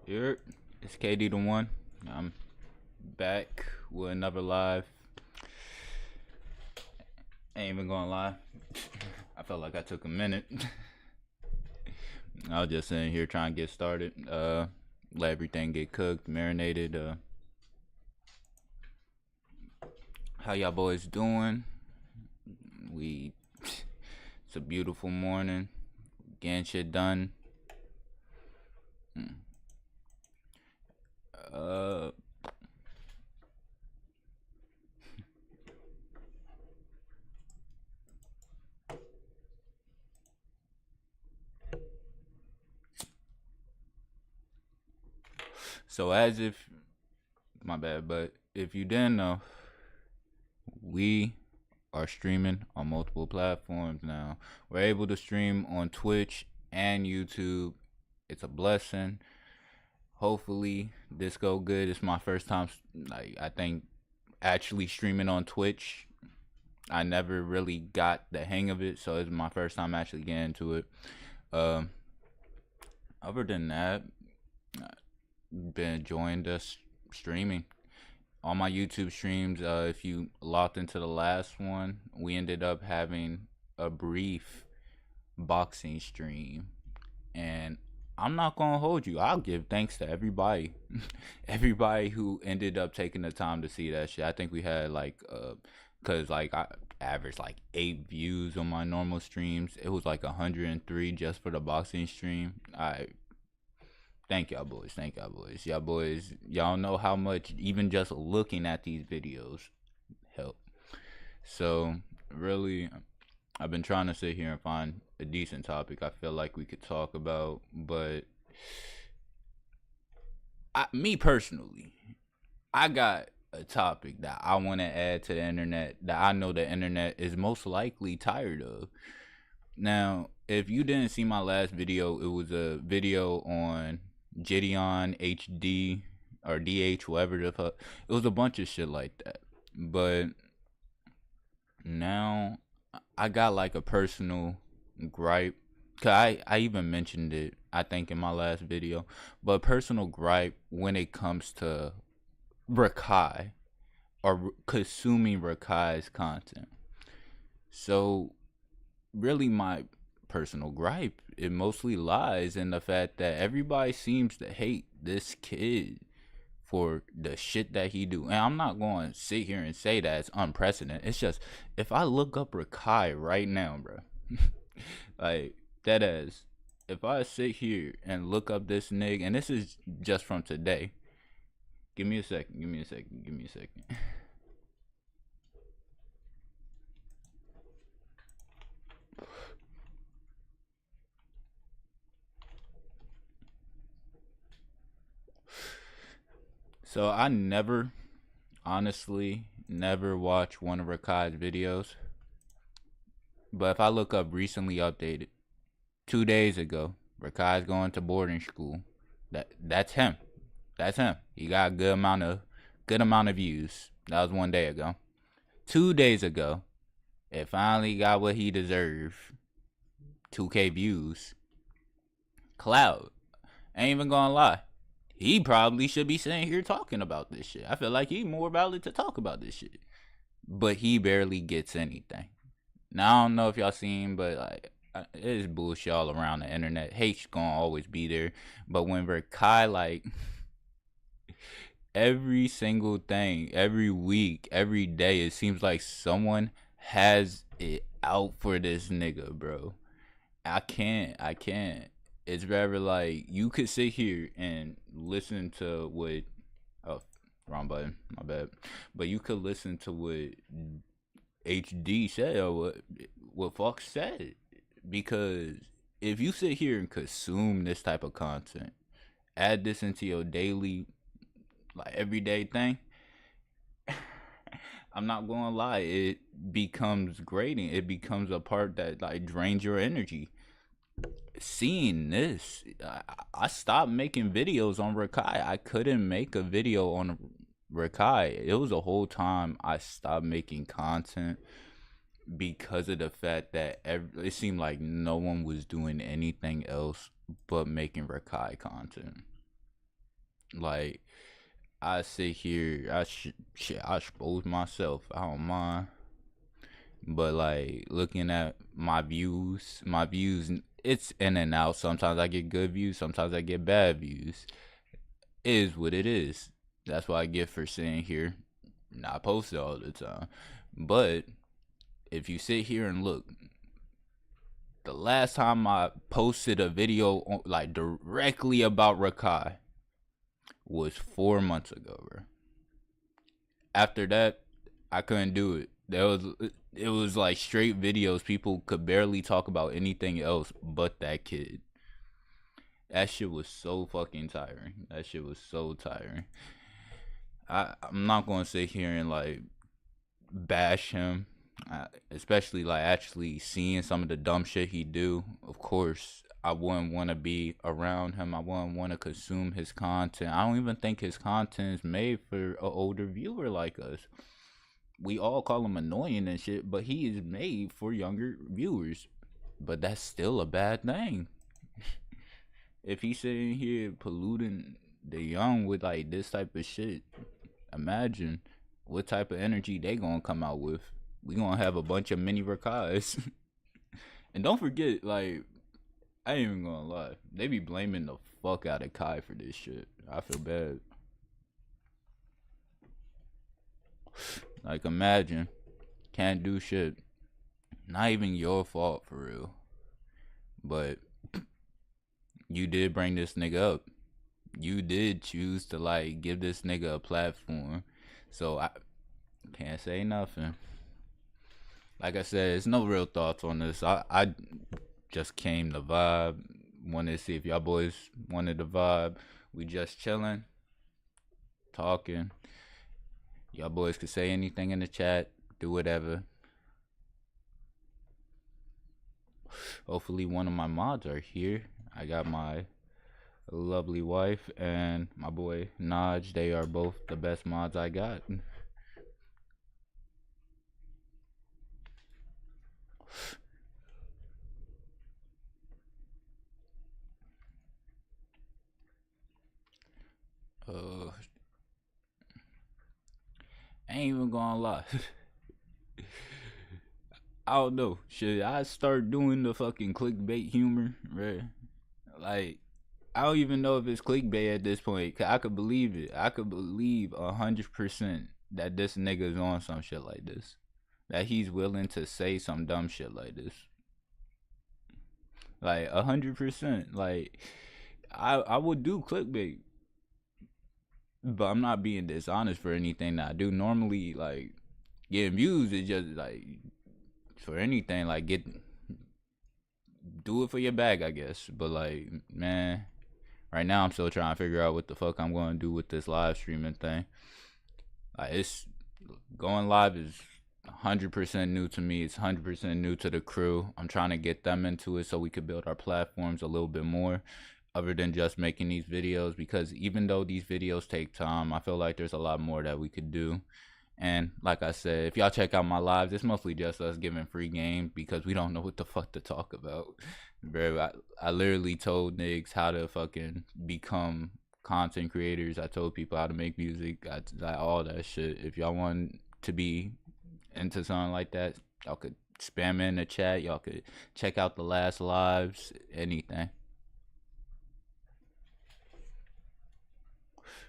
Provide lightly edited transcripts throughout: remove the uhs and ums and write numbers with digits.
Here, it's KdDa1. I'm back with another live. Ain't even gonna lie. I felt like I took a minute. I was just sitting here trying to get started. Let everything get cooked, marinated. How y'all boys doing? It's a beautiful morning. Getting shit done. Uh, so as if, my bad, but if you didn't know, we are streaming on multiple platforms now. We're able to stream on Twitch and YouTube. It's a blessing. Hopefully this go good. It's my first time, I think, actually streaming on Twitch. I never really got the hang of it, so it's my first time actually getting into it. Other than that, been enjoying this streaming on my YouTube streams. If you logged into the last one, we ended up having a brief boxing stream, and I'm not gonna hold you. I'll give thanks to everybody, everybody who ended up taking the time to see that shit. I think we had cause like I averaged like 8 views on my normal streams. It was like 103 just for the boxing stream. I thank y'all boys. Thank y'all boys. Y'all boys, y'all know how much even just looking at these videos help. So really, I've been trying to sit here and find a decent topic I feel like we could talk about, but me personally, I got a topic that I want to add to the internet that I know the internet is most likely tired of. Now, if you didn't see my last video, it was a video on KdDa1 HD or DH, whatever the fuck. It was a bunch of shit like that. But now I got like a personal gripe. Cause I even mentioned it, I think, in my last video. But personal gripe when it comes to Rakai or consuming Rakai's content. So really my personal gripe, it mostly lies in the fact that everybody seems to hate this kid for the shit that he do. And I'm not going to sit here and say that it's unprecedented. It's just, if I look up Rakai right now, bro, like, that is, if I sit here and look up this nigga, and this is just from today. Give me a second. So I never, honestly, never watch one of Rakai's videos. But if I look up recently updated, 2 days ago, Rakai's going to boarding school. That's him. That's him. He got a good amount of views. That was 1 day ago. 2 days ago, it finally got what he deserved. 2K views. Cloud. Ain't even gonna lie. He probably should be sitting here talking about this shit. I feel like he's more valid to talk about this shit. But he barely gets anything. Now, I don't know if y'all seen, but like, it is bullshit all around the internet. Hate's gonna always be there. But when Rakai, like, every single thing, every week, every day, it seems like someone has it out for this nigga, bro. I can't. It's rather like you could sit here and listen to what, oh, wrong button, my bad. But you could listen to what HD said or what Fox said, because if you sit here and consume this type of content, add this into your daily, like, everyday thing, I'm not gonna lie, it becomes grating. It becomes a part that like drains your energy. Seeing this, I stopped making videos on Rakai. I couldn't make a video on Rakai. It was a whole time I stopped making content because of the fact that it seemed like no one was doing anything else but making Rakai content. Like, I sit here, I expose myself. I don't mind. But like looking at my views, it's in and out. Sometimes I get good views, sometimes I get bad views. It is what it is. That's what I get for sitting here, not post it all the time. But if you sit here and look, the last time I posted a video like directly about Rakai was 4 months ago, bro. After that, I couldn't do it. It was like straight videos. People could barely talk about anything else but that kid. That shit was so fucking tiring. That shit was so tiring. I'm not gonna sit here and like bash him, especially like actually seeing some of the dumb shit he do. Of course, I wouldn't want to be around him. I wouldn't want to consume his content. I don't even think his content is made for an older viewer like us. We all call him annoying and shit, but he is made for younger viewers. But that's still a bad thing. If he's sitting here polluting the young with like this type of shit, imagine what type of energy they gonna come out with. We gonna have a bunch of mini Rakais. And don't forget, like, I ain't even gonna lie, they be blaming the fuck out of Kai for this shit. I feel bad. Like, imagine, can't do shit. Not even your fault for real. But you did bring this nigga up. You did choose to like give this nigga a platform. So I can't say nothing. Like I said, it's no real thoughts on this. I just came to vibe. Wanted to see if y'all boys wanted to vibe. We just chilling, talking. Y'all boys could say anything in the chat, do whatever. Hopefully one of my mods are here. I got my lovely wife and my boy Naj. They are both the best mods I got. I ain't even gonna lie. I don't know. Should I start doing the fucking clickbait humor, right? Like, I don't even know if it's clickbait at this point. 'Cause I could believe it. I could believe 100% that this nigga is on some shit like this. That he's willing to say some dumb shit like this. Like 100%. Like, I would do clickbait, but I'm not being dishonest for anything that I do. Normally, like, getting views is just like for anything. Like, do it for your bag, I guess. But like, man, right now I'm still trying to figure out what the fuck I'm going to do with this live streaming thing. Like, it's going live is 100% new to me. It's 100% new to the crew. I'm trying to get them into it so we could build our platforms a little bit more, other than just making these videos. Because even though these videos take time, I feel like there's a lot more that we could do. And like I said, if y'all check out my lives, it's mostly just us giving free game because we don't know what the fuck to talk about. Bro, I literally told niggas how to fucking become content creators. I told people how to make music. All that shit. If y'all want to be into something like that, y'all could spam in the chat. Y'all could check out the last lives. Anything.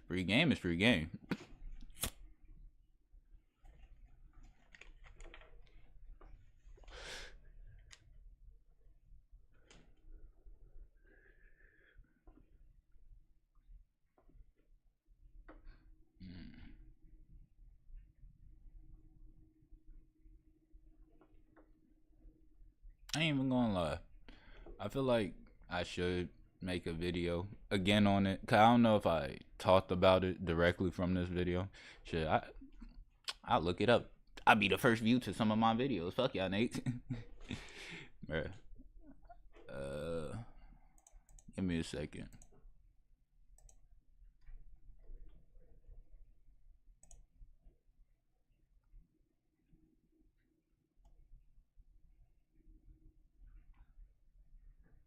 Free game is free game. I ain't even gonna lie. I feel like I should make a video again on it. Cause I don't know if I talked about it directly from this video. Shit, I'll look it up. I'll be the first view to some of my videos. Fuck y'all, Nate. Bruh. Give me a second.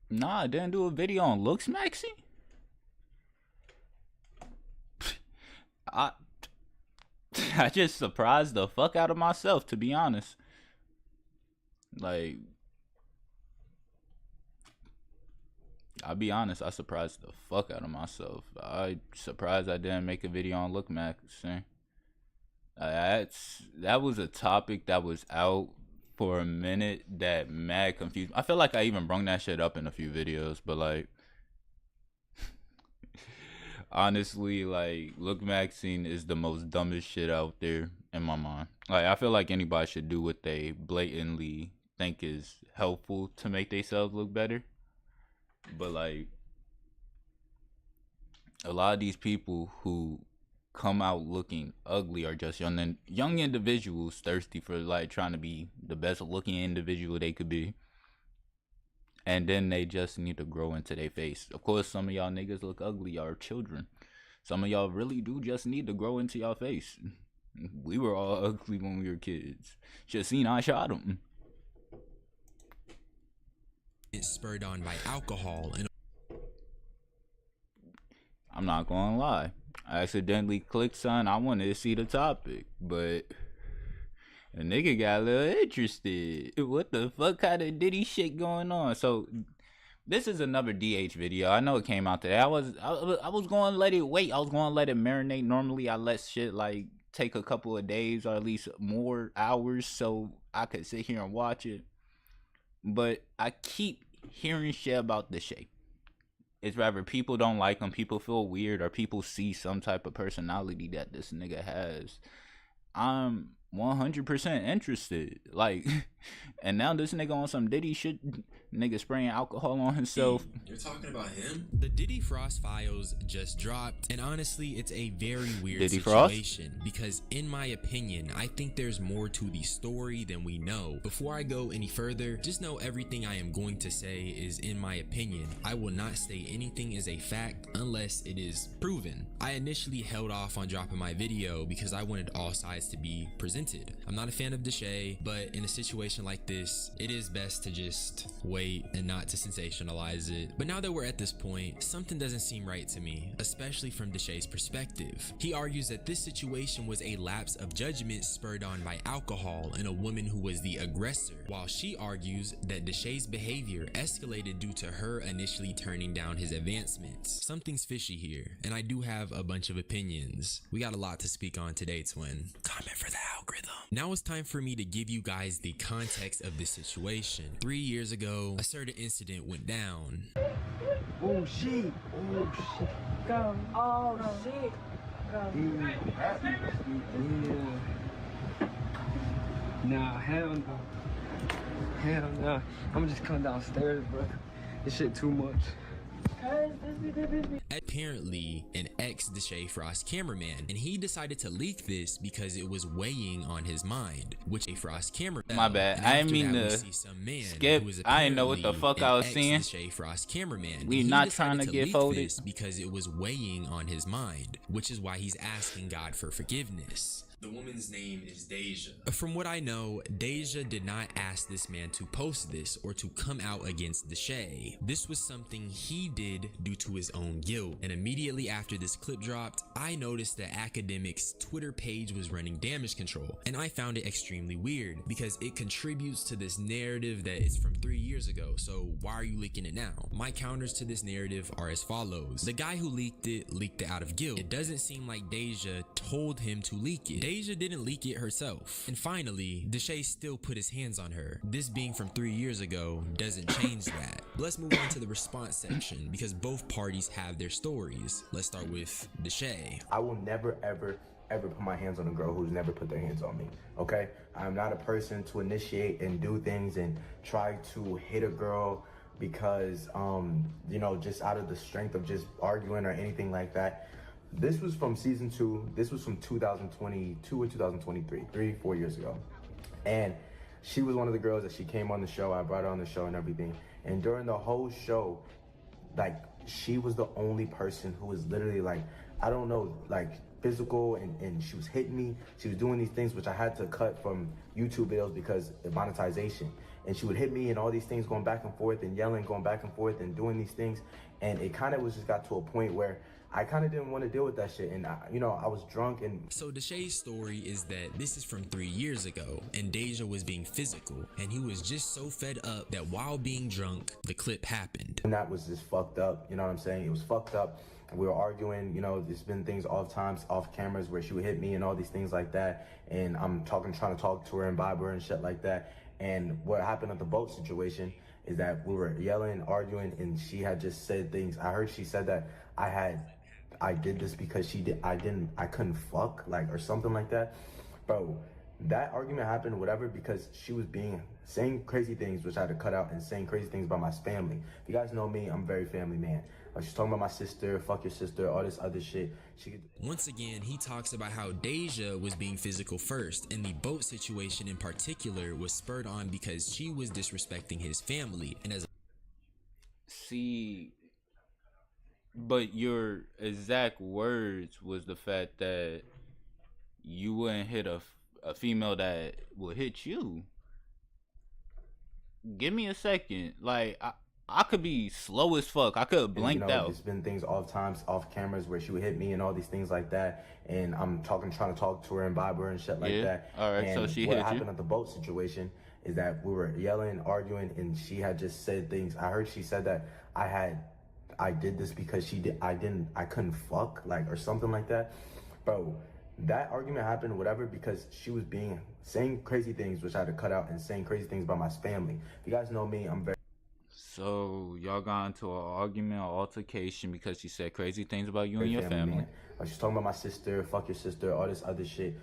Nah, I didn't do a video on looks, Maxi. I just surprised the fuck out of myself, to be honest. Like, I'll be honest, I surprised the fuck out of myself. I surprised I didn't make a video on Look Mac. That was a topic that was out for a minute that mad confused. I feel like I even brung that shit up in a few videos, but like, honestly, like, Look Maxine is the most dumbest shit out there in my mind. Like, I feel like anybody should do what they blatantly think is helpful to make themselves look better. But like, a lot of these people who come out looking ugly are just young individuals thirsty for like trying to be the best looking individual they could be. And then they just need to grow into their face. Of course, some of y'all niggas look ugly, y'all are children. Some of y'all really do just need to grow into y'all face. We were all ugly when we were kids. Just seen I shot them. It's spurred on by alcohol and I'm not gonna lie. I accidentally clicked son. I wanted to see the topic, but a nigga got a little interested. What the fuck kind of Diddy shit going on? So this is another DH video. I know it came out today. I was gonna let it wait. I was gonna let it marinate. Normally I let shit like take a couple of days or at least more hours so I could sit here and watch it. But I keep hearing shit about the shape. It's rather people don't like him, people feel weird, or people see some type of personality that this nigga has. I'm 100% interested. Like, and now this nigga on some Diddy shit, nigga spraying alcohol on himself. You're talking about him? The Diddy Frost files just dropped, and honestly, it's a very weird Diddy situation because in my opinion, I think there's more to the story than we know. Before I go any further, just know everything I am going to say is in my opinion. I will not say anything is a fact unless it is proven. I initially held off on dropping my video because I wanted all sides to be presented. I'm not a fan of DeShay, but in a situation like this, it is best to just wait and not to sensationalize it. But now that we're at this point, something doesn't seem right to me, especially from DeShay's perspective. He argues that this situation was a lapse of judgment spurred on by alcohol and a woman who was the aggressor, while she argues that DeShay's behavior escalated due to her initially turning down his advancements. Something's fishy here, and I do have a bunch of opinions. We got a lot to speak on today, twin. Comment for the algorithm. Now it's time for me to give you guys the context of this situation. 3 years ago, a certain incident went down. Oh shit! Oh shit! Go! Oh shit! Go! Yeah. Nah, hell no. Hell no. I'm just coming downstairs, bro. This shit too much. Apparently an ex-DeShay Frost cameraman, and he decided to leak this because it was weighing on his mind, which a Frost camera. My bad. I didn't mean to skip. I didn't know what the fuck I was seeing. Frost cameraman. We not trying to get folded because it was weighing on his mind, which is why he's asking God for forgiveness. The woman's name is KdDa1. From what I know, KdDa1 did not ask this man to post this or to come out against DeShay. This was something he did due to his own guilt. And immediately after this clip dropped, I noticed that Academic's Twitter page was running damage control. And I found it extremely weird because it contributes to this narrative that it's from 3 years ago. So why are you leaking it now? My counters to this narrative are as follows. The guy who leaked it out of guilt. It doesn't seem like KdDa1 told him to leak it. KdDa1 didn't leak it herself. And finally, DeShay still put his hands on her. This being from 3 years ago doesn't change that. Let's move on to the response section because both parties have their stories. Let's start with DeShay. I will never, ever put my hands on a girl who's never put their hands on me, okay? I'm not a person to initiate and do things and try to hit a girl because, you know, just out of the strength of just arguing or anything like that. This was from season 2. This was from 2022 or 2023, 4 years ago. And she was one of the girls that she came on the show. I brought her on the show and everything. And during the whole show, like, she was the only person who was literally like, I don't know, like physical, and she was hitting me. She was doing these things which I had to cut from YouTube videos because of monetization. and she would hit me and all these things, going back and forth and yelling, going back and forth and doing these things. And it kind of was just got to a point where I kind of didn't want to deal with that shit. And I was drunk. And so DeShay's story is that this is from 3 years ago, and Deja was being physical, and he was just so fed up that while being drunk, the clip happened. And that was just fucked up, you know what I'm saying? It was fucked up. And we were arguing, there's been things off cameras where she would hit me and all these things like that. And I'm trying to talk to her and vibe her and shit like that. And what happened at the boat situation is that we were yelling, arguing, and she had just said things. I heard she said that I did this because I couldn't fuck, like, or something like that. Bro, that argument happened, whatever, because she was saying crazy things, which I had to cut out, and saying crazy things about my family. If you guys know me, I'm a very family man. She's talking about my sister, fuck your sister, all this other shit. Once again, he talks about how Deja was being physical first, and the boat situation in particular was spurred on because she was disrespecting his family. And as but your exact words was the fact that you wouldn't hit a female that will hit you. Give me a second. Like, I could be slow as fuck. I could have blanked out. There's been things off cameras where she would hit me and all these things like that. And I'm trying to talk to her and vibe her and shit like that. All right, and so she hit what you. happened at the boat situation is that we were yelling, arguing, and she had just said things. I heard she said that I did this because I couldn't fuck, like, or something like that. Bro, that argument happened, whatever, because she was saying crazy things, which I had to cut out, and saying crazy things about my family. If you guys know me, I'm very... So y'all got into an argument or altercation because she said crazy things about you and your family. She's talking about my sister, fuck your sister, all this other shit.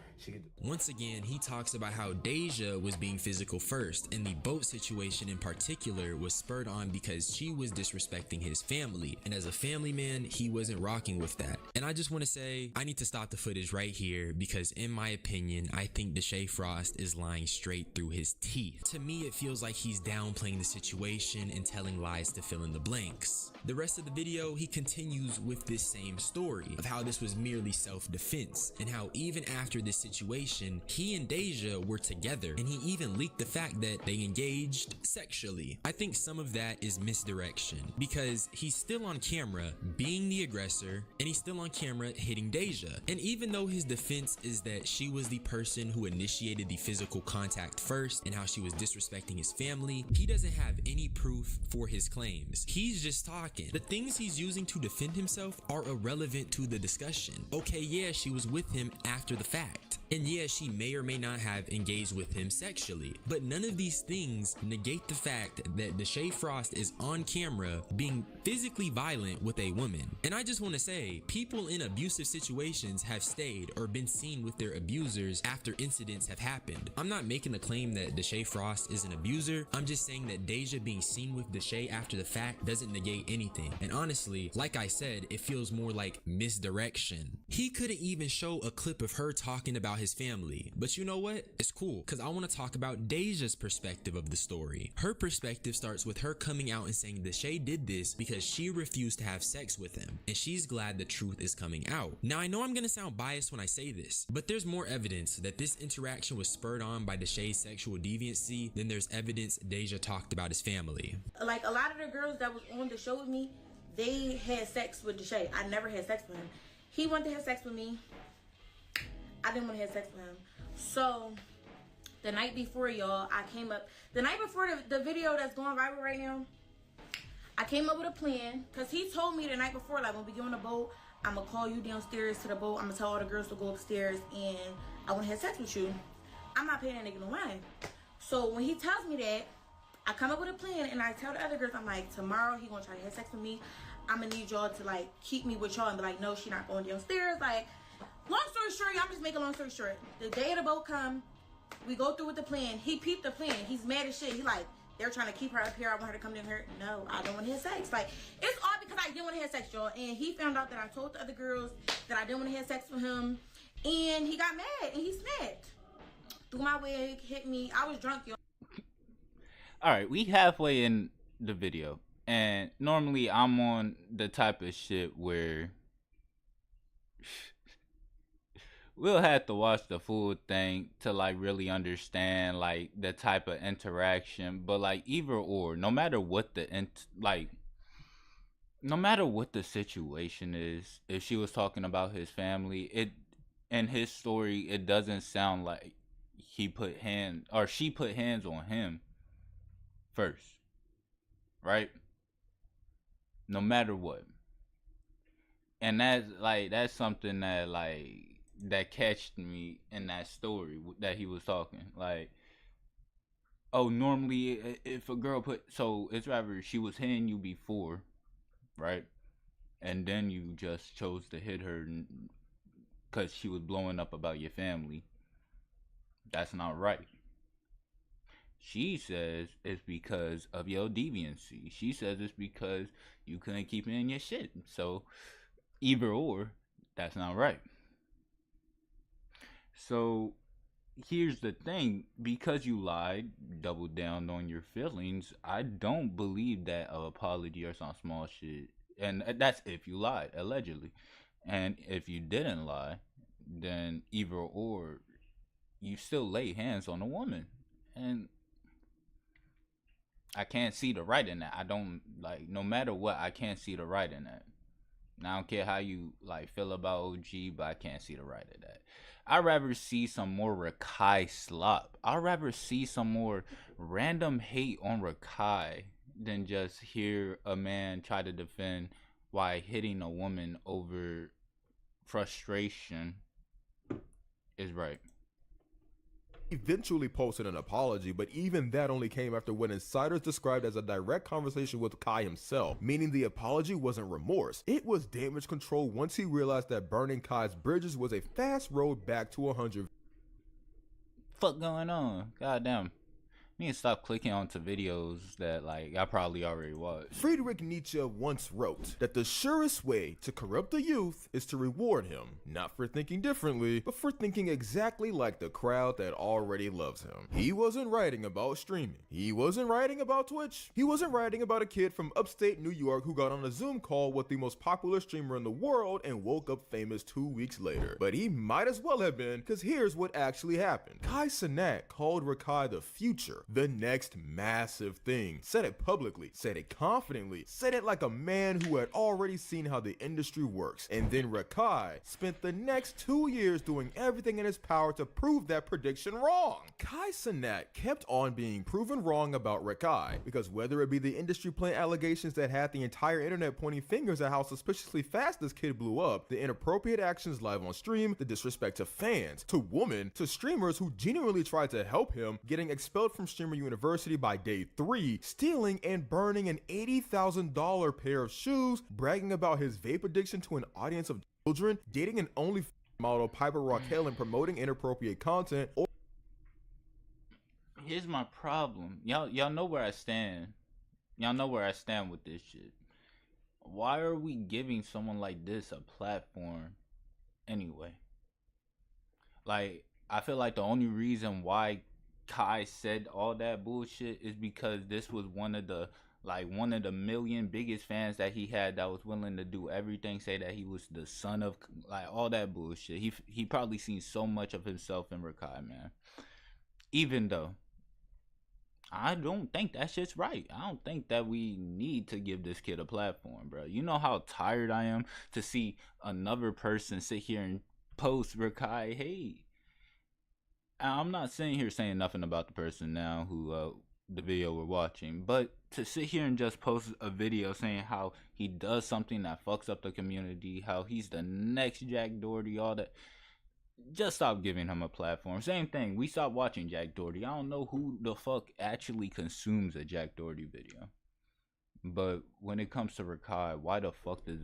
Once again, he talks about how Deja was being physical first, and the boat situation in particular was spurred on because she was disrespecting his family. And as a family man, he wasn't rocking with that. And I just want to say, I need to stop the footage right here because in my opinion, I think Deshae Frost is lying straight through his teeth. To me, it feels like he's downplaying the situation and telling lies to fill in the blanks. The rest of the video, he continues with this same story of how this was merely self-defense, and how even after this situation, he and Deja were together, and he even leaked the fact that they engaged sexually. I think some of that is misdirection, because he's still on camera being the aggressor, and he's still on camera hitting Deja. And even though his defense is that she was the person who initiated the physical contact first, and how she was disrespecting his family, he doesn't have any proof for his claims. He's just talking. The things he's using to defend himself are irrelevant to the discussion. Okay, yeah, she was with him after the fact. And yeah, she may or may not have engaged with him sexually, but none of these things negate the fact that Deshae Frost is on camera being physically violent with a woman. And I just want to say, people in abusive situations have stayed or been seen with their abusers after incidents have happened. I'm not making the claim that Deshae Frost is an abuser. I'm just saying that Deja being seen with Deshae after the fact doesn't negate anything. And honestly, like I said, it feels more like misdirection. He couldn't even show a clip of her talking about his family. But you know what? It's cool, because I want to talk about Deja's perspective of the story. Her perspective starts with her coming out and saying Deshae did this because she refused to have sex with him, and she's glad the truth is coming out. Now, I know I'm gonna sound biased when I say this, but there's more evidence that this interaction was spurred on by Deshae's sexual deviancy than there's evidence Deja talked about his family. Like, a lot of the girls that was on the show with me, they had sex with Deshae. I never had sex with him. He wanted to have sex with me. I didn't want to have sex with him. So the night before, y'all, the night before the video that's going viral right now, I came up with a plan, because he told me the night before, like, when we get on the boat, I'm going to call you downstairs to the boat. I'm going to tell all the girls to go upstairs, and I want to have sex with you. I'm not paying that nigga no mind. So when he tells me that, I come up with a plan, and I tell the other girls, I'm like, tomorrow he going to try to have sex with me. I'm going to need y'all to, like, keep me with y'all and be like, no, she not going downstairs. Like, long story short, I'm just making a long story short. The day of the boat come, we go through with the plan. He peeped the plan. He's mad as shit. He like, they're trying to keep her up here. I want her to come down here. No, I don't want to have sex. Like, it's all because I didn't want to have sex, y'all. And he found out that I told the other girls that I didn't want to have sex with him. And he got mad and he snapped. Threw my wig, hit me. I was drunk, y'all. All right, we halfway in the video, and normally I'm on the type of shit where we'll have to watch the full thing to like really understand like the type of interaction. But like either or, no matter what the no matter what the situation is, if she was talking about his family, it in his story, it doesn't sound like he put hand or she put hands on him first, right? No matter what. And that's something that like that catched me in that story that he was talking. Like, oh, normally if a girl put so it's rather she was hitting you before, right? And then you just chose to hit her because she was blowing up about your family. That's not right. She says it's because of your deviancy. She says it's because you couldn't keep it in your shit. So either or, that's not right. So here's the thing, because you lied, doubled down on your feelings, I don't believe that an apology or some small shit. And that's if you lied, allegedly. And if you didn't lie, then either or, you still lay hands on a woman. And I can't see the right in that. I don't like no matter what, I can't see the right in that. And I don't care how you like feel about OG, but I can't see the right of that. I'd rather see some more Rakai slop. I'd rather see some more random hate on Rakai than just hear a man try to defend why hitting a woman over frustration is right. Eventually posted an apology, but even that only came after what insiders described as a direct conversation with Kai himself, meaning the apology wasn't remorse. It was damage control once he realized that burning Kai's bridges was a fast road back to 100. Fuck going on? Goddamn. I need to stop clicking onto videos that like I probably already watched. Friedrich Nietzsche once wrote that the surest way to corrupt the youth is to reward him, not for thinking differently, but for thinking exactly like the crowd that already loves him. He wasn't writing about streaming. He wasn't writing about Twitch. He wasn't writing about a kid from upstate New York who got on a Zoom call with the most popular streamer in the world and woke up famous 2 weeks later. But he might as well have been, because here's what actually happened. Kai Cenat called Rakai the future, the next massive thing, said it publicly, said it confidently, said it like a man who had already seen how the industry works, and then Rakai spent the next 2 years doing everything in his power to prove that prediction wrong. Kai Cenat kept on being proven wrong about Rakai, because whether it be the industry plant allegations that had the entire internet pointing fingers at how suspiciously fast this kid blew up, the inappropriate actions live on stream, the disrespect to fans, to women, to streamers who genuinely tried to help him, getting expelled from Streamer University by day 3, stealing and burning an $80,000 pair of shoes, bragging about his vape addiction to an audience of children, dating an OnlyFans model Piper Raquel, and promoting inappropriate content. Here's my problem. Y'all know where I stand. Y'all know where I stand with this shit. Why are we giving someone like this a platform anyway? Like, I feel like the only reason why Kai said all that bullshit is because this was one of the million biggest fans that he had that was willing to do everything, say that he was the son of, like, all that bullshit. He probably seen so much of himself in Rakai, man. Even though I don't think that shit's right. I don't think that we need to give this kid a platform, bro. You know how tired I am to see another person sit here and post Rakai hate. I'm not sitting here saying nothing about the person now who the video we're watching, but to sit here and just post a video saying how he does something that fucks up the community, how he's the next Jack Doherty, all that, just stop giving him a platform. Same thing, we stopped watching Jack Doherty. I don't know who the fuck actually consumes a Jack Doherty video, but when it comes to Rakai, why the fuck does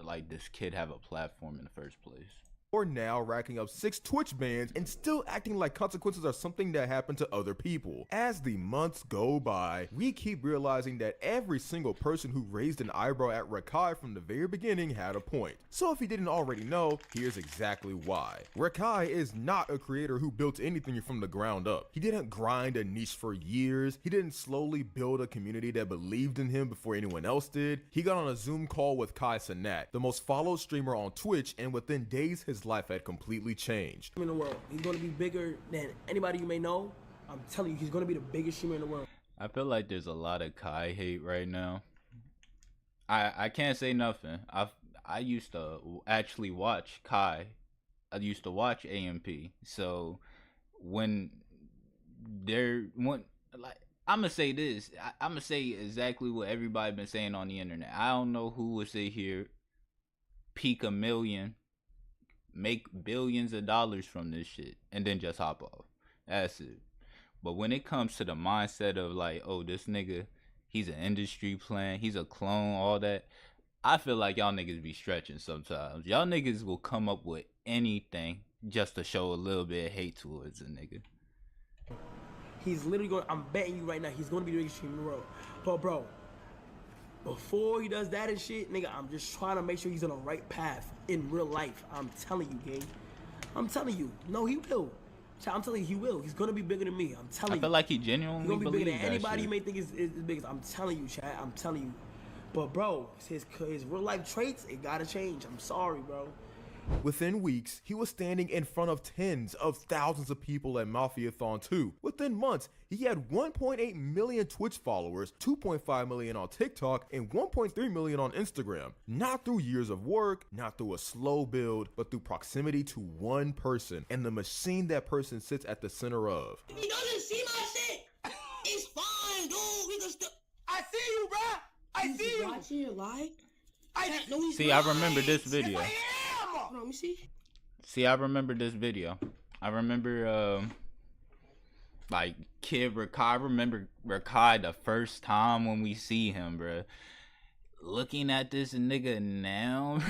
like this kid have a platform in the first place? Or now racking up 6 Twitch bans and still acting like consequences are something that happened to other people. As the months go by, we keep realizing that every single person who raised an eyebrow at Rakai from the very beginning had a point. So if you didn't already know, here's exactly why. Rakai is not a creator who built anything from the ground up. He didn't grind a niche for years. He didn't slowly build a community that believed in him before anyone else did. He got on a Zoom call with Kai Cenat, the most followed streamer on Twitch, and within days his his life had completely changed. In the world, he's gonna be bigger than anybody you may know. I'm telling you, he's gonna be the biggest streamer in the world. I feel like there's a lot of Kai hate right now. I can't say nothing. I used to actually watch Kai. I used to watch AMP. So when like, I'm gonna say this. I'm gonna say exactly what everybody been saying on the internet. I don't know who would sit here, peak a million, make billions of dollars from this shit, and then just hop off. That's it. But when it comes to the mindset of like, oh, this nigga, he's an industry plant, he's a clone, all that, I feel like y'all niggas be stretching sometimes. Y'all niggas will come up with anything just to show a little bit of hate towards a nigga. He's literally going, I'm betting you right now, he's gonna be the biggest streamer in the world. But bro, before he does that and shit, nigga, I'm just trying to make sure he's on the right path in real life. I'm telling you, gang. I'm telling you. No, he will. I'm telling you, he will. He's gonna be bigger than me. I'm telling you. I feel like he genuinely He's gonna be bigger than believes that anybody shit. you may think is biggest. I'm telling you, Chad. I'm telling you. But bro, his real life traits, it gotta change. I'm sorry, bro. Within weeks, he was standing in front of tens of thousands of people at Mafiathon 2. Within months, he had 1.8 million Twitch followers, 2.5 million on TikTok, and 1.3 million on Instagram. Not through years of work, not through a slow build, but through proximity to one person and the machine that person sits at the center of. If he doesn't see my shit, it's fine, dude. We can still. I see you, bro. I see you. Watching your live? See, I remember this video. Yes, I am. Hold on, let me see. See, I remember this video. I remember, like, Kid Rakai. I remember Rakai the first time when we see him, bro. Looking at this nigga now,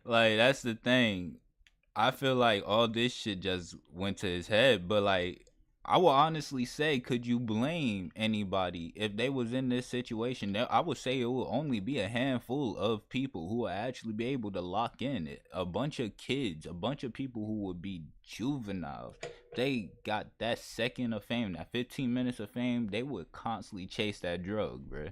like, that's the thing. I feel like all this shit just went to his head, but, like, I will honestly say, could you blame anybody if they was in this situation? I would say it will only be a handful of people who will actually be able to lock in it. A bunch of kids, a bunch of people who would be juveniles. They got that second of fame, that 15 minutes of fame. They would constantly chase that drug, bro.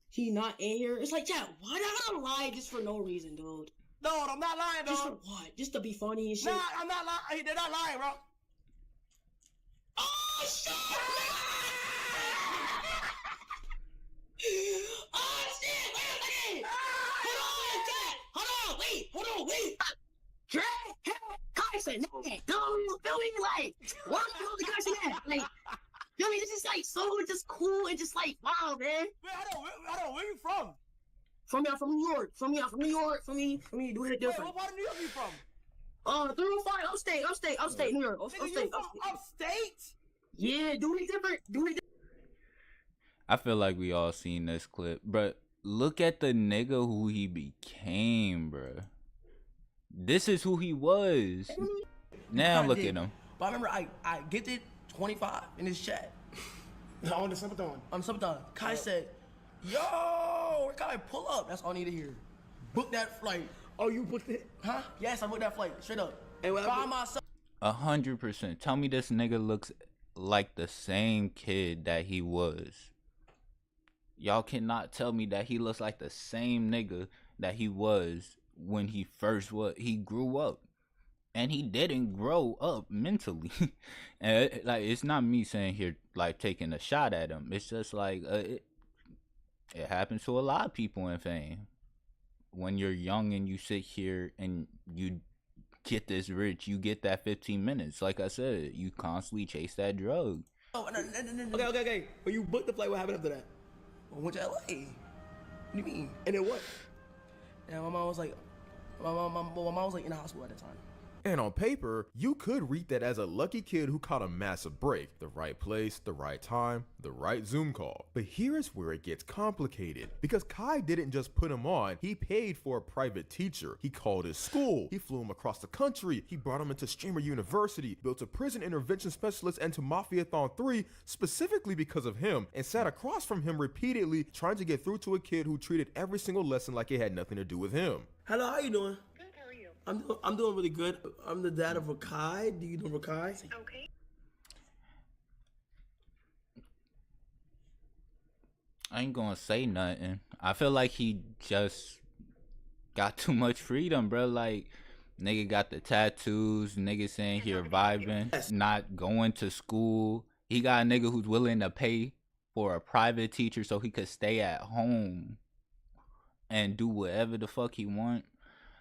He not in here. It's like, Chad, why do I gotta lie just for no reason, dude? No, I'm not lying, Just for dog. what? Just to be funny and shit? Nah, I'm not lying. They're not lying, bro. Oh, shit! Oh, shit! Wait a second! Hold on, Chad! Hold on, wait! Kai said, no, dude, feel me? Like, what the Kai said that? Like, feel me? This is like so just cool and just like, wow, man. Wait, hold on, where you from? From New York. From New York. Do it Wait, different. what part of New York you from? 305, upstate, New York. Nigga, you from upstate? Yeah, do it different. I feel like we all seen this clip, but look at the nigga who he became, bro. This is who he was. Now look at him. But I remember I get it 25 in his chat. On the Sympatron. On Sympatron. Kai said, yo, Kai, pull up. That's all I need to hear. Book that flight. Oh, you booked it? Huh? Yes, I booked that flight. Straight up. And what By happened? myself. 100%. Tell me this nigga looks like the same kid that he was. Y'all cannot tell me that he looks like the same nigga that he was when he he grew up. And he didn't grow up mentally. And like, it's not me saying here, like, taking a shot at him. It's just like, it happens to a lot of people in fame. When you're young and you sit here and you get this rich, you get that 15 minutes. Like I said, you constantly chase that drug. Oh, no. Okay. When you booked the flight, what happened after that? I went to LA. What do you mean? And then what? And my mom was like, my mom was like in the hospital at that time. And on paper, you could read that as a lucky kid who caught a massive break. The right place, the right time, the right Zoom call. But here's where it gets complicated. Because Kai didn't just put him on, he paid for a private teacher. He called his school. He flew him across the country. He brought him into Streamer University, built a prison intervention specialist into Mafiathon 3 specifically because of him, and sat across from him repeatedly trying to get through to a kid who treated every single lesson like it had nothing to do with him. Hello, how you doing? I'm doing really good. I'm the dad of Rakai. Do you know Rakai? Okay. I ain't gonna say nothing. I feel like he just got too much freedom, bro. Like, nigga got the tattoos, nigga saying here vibing, not going to school. He got a nigga who's willing to pay for a private teacher so he could stay at home and do whatever the fuck he want.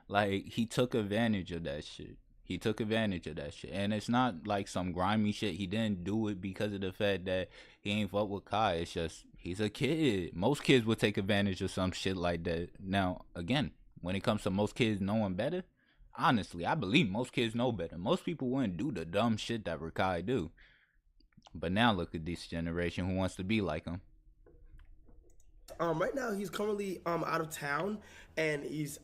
Like, he took advantage of that shit. He took advantage of that shit. And it's not like some grimy shit. He didn't do it because of the fact that he ain't fuck with Kai. It's just, he's a kid. Most kids would take advantage of some shit like that. Now, again, when it comes to most kids knowing better, honestly, I believe most kids know better. Most people wouldn't do the dumb shit that Rakai do. But now look at this generation who wants to be like him. Right now he's currently out of town, and he's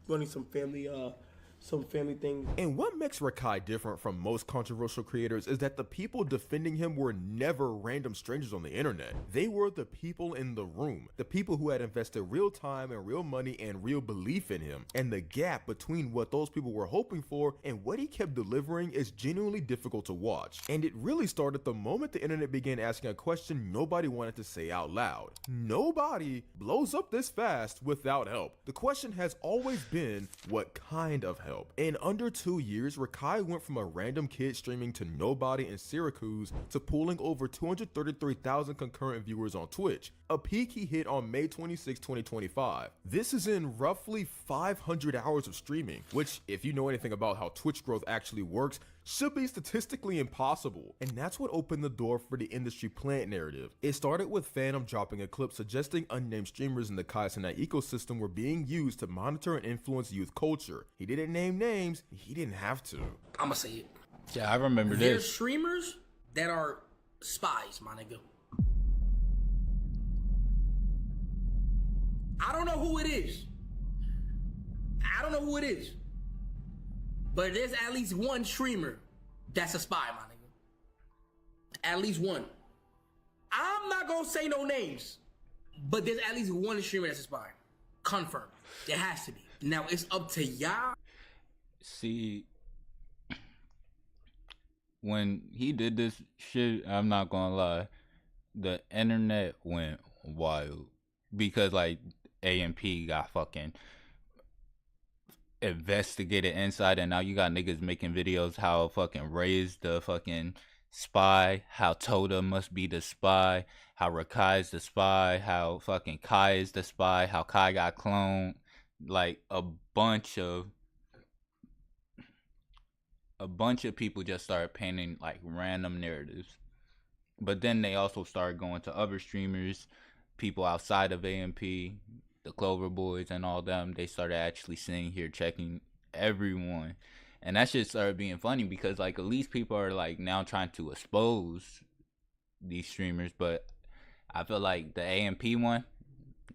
running some family things. And what makes Rakai different from most controversial creators is that the people defending him were never random strangers on the internet. They were the people in the room, the people who had invested real time and real money and real belief in him. And the gap between what those people were hoping for and what he kept delivering is genuinely difficult to watch. And it really started the moment the internet began asking a question nobody wanted to say out loud. Nobody blows up this fast without help. The question has always been, what kind of help? In under 2 years, Rakai went from a random kid streaming to nobody in Syracuse to pulling over 233,000 concurrent viewers on Twitch, a peak he hit on May 26, 2025. This is in roughly 500 hours of streaming, which, if you know anything about how Twitch growth actually works, should be statistically impossible. And that's what opened the door for the industry plant narrative. It started with Phantom dropping a clip suggesting unnamed streamers in the KdDa1 ecosystem were being used to monitor and influence youth culture. He didn't name names, he didn't have to. I'ma say it. Yeah, I remember There's this. streamers that are spies, my nigga. I don't know who it is. But there's at least one streamer that's a spy, my nigga. At least one. I'm not gonna say no names, but there's at least one streamer that's a spy. Confirmed. There has to be. Now it's up to y'all. See, when he did this shit, I'm not gonna lie, the internet went wild. Because, like, AMP got fucking investigated inside, and now you got niggas making videos how fucking Ray's the fucking spy, how Toda must be the spy, how Rakai's the spy, how fucking Kai is the spy, how Kai got cloned. Like, a bunch of people just started painting like random narratives. But then they also started going to other streamers, people outside of AMP, the Clover Boys and all them. They started actually sitting here checking everyone. And that shit started being funny because, like, at least people are like now trying to expose these streamers. But I feel like the AMP one,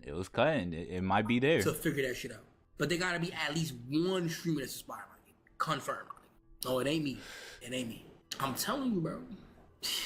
it was cutting. It might be there. To figure that shit out. But they gotta be at least one streamer that's a spy, my nigga. Confirmed, my nigga. No, it ain't me. It ain't me. I'm telling you, bro.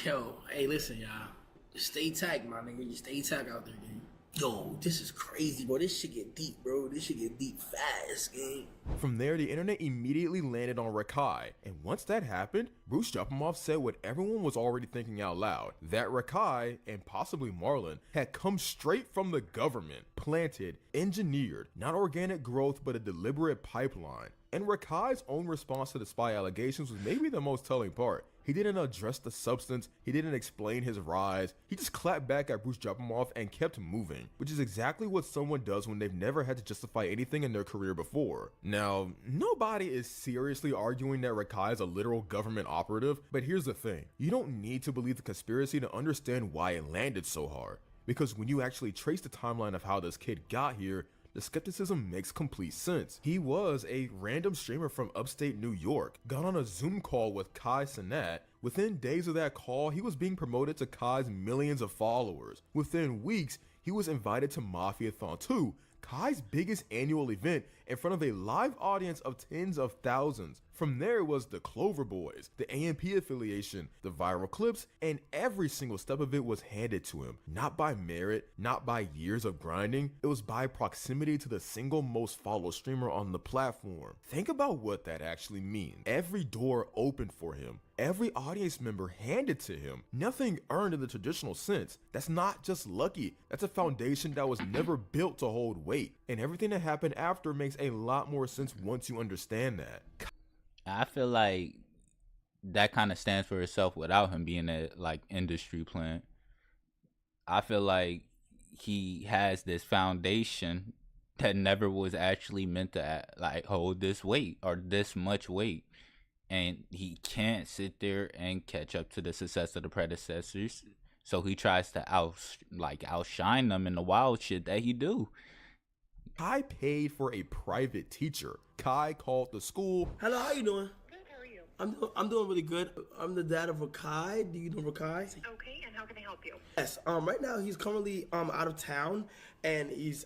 Yo, hey, listen, y'all. Stay tagged, my nigga. You stay tagged out there, gang. Yo, this is crazy, bro. This shit get deep, bro. This shit get deep fast, gang. From there, the internet immediately landed on Rakai, and once that happened, Bruce Jumpamoff said what everyone was already thinking out loud, that Rakai, and possibly Marlon, had come straight from the government, planted, engineered, not organic growth but a deliberate pipeline. And Rakai's own response to the spy allegations was maybe the most telling part. He didn't address the substance, he didn't explain his rise, he just clapped back at Bruce Jumpamoff and kept moving, which is exactly what someone does when they've never had to justify anything in their career before. Now, nobody is seriously arguing that Rakai is a literal government operative, but here's the thing, you don't need to believe the conspiracy to understand why it landed so hard, because when you actually trace the timeline of how this kid got here, the skepticism makes complete sense. He was a random streamer from upstate New York, got on a Zoom call with Kai Cenat. Within days of that call, he was being promoted to Kai's millions of followers. Within weeks, he was invited to Mafiathon 2, Kai's biggest annual event, in front of a live audience of tens of thousands. From there was the Clover Boys, the AMP affiliation, the viral clips, and every single step of it was handed to him. Not by merit, not by years of grinding, it was by proximity to the single most followed streamer on the platform. Think about what that actually means. Every door opened for him. every audience member handed to him. Nothing earned in the traditional sense. That's not just lucky. That's a foundation that was never built to hold weight. And everything that happened after makes a lot more sense once you understand that. I feel like that kind of stands for itself without him being a like industry plant. I feel like he has this foundation that never was actually meant to like hold this weight or this much weight, and he can't sit there and catch up to the success of the predecessors, so he tries to outshine them in the wild shit that he do. Kai paid for a private teacher. Kai called the school. Hello, how you doing? Good, how are you? I'm doing really good. I'm the dad of Rakai. Do you know Rakai? Okay, and how can I help you? Yes. Right now he's currently out of town, and he's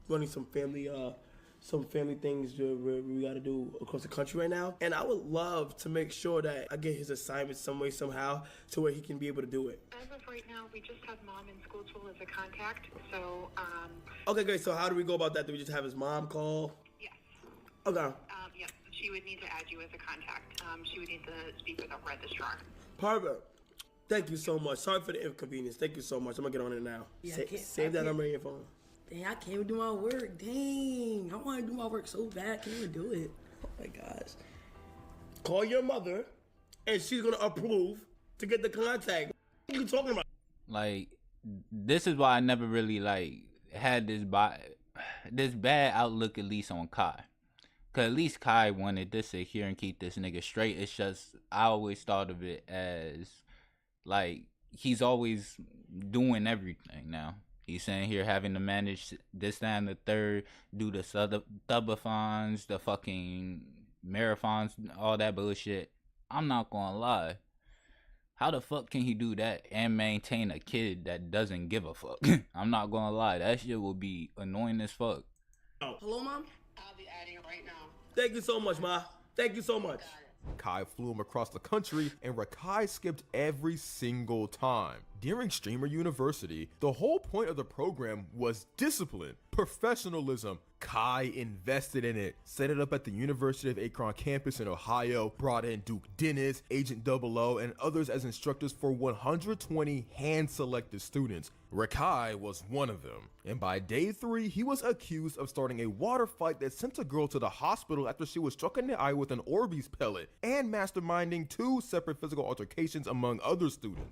running some family things where we got to do across the country right now. And I would love to make sure that I get his assignment some way, somehow, to where he can be able to do it. As of right now, we just have mom in school tool as a contact, so, Okay, great. So how do we go about that? Do we just have his mom call? yes. Okay. Yes, she would need to add you as a contact. She would need to speak with a registrar. Perfect. Thank you so much. Sorry for the inconvenience. Thank you so much. I'm going to get on it now. Yeah, Save that number in your phone. Dang, I can't even do my work. Dang, I want to do my work so bad. I can't even do it. Oh my gosh. Call your mother, and she's going to approve to get the contact. What are you talking about? Like, this is why I never really like had this bad outlook, at least on Kai. Cause at least Kai wanted to sit here and keep this nigga straight. It's just I always thought of it as like he's always doing everything now. He's sitting here having to manage this, that, and the third, do the subathons, the fucking marathons, all that bullshit. I'm not gonna lie. How the fuck can he do that and maintain a kid that doesn't give a fuck? I'm not gonna lie. That shit will be annoying as fuck. Hello, Mom? I'll be adding it right now. Thank you so much, Ma. Thank you so much. Kai flew him across the country, and Rakai skipped every single time. During Streamer University, the whole point of the program was discipline, professionalism. Kai invested in it, set it up at the University of Akron campus in Ohio, brought in Duke Dennis, Agent 00, and others as instructors for 120 hand-selected students. Rakai was one of them, and by day 3, he was accused of starting a water fight that sent a girl to the hospital after she was struck in the eye with an Orbeez pellet, and masterminding 2 separate physical altercations among other students.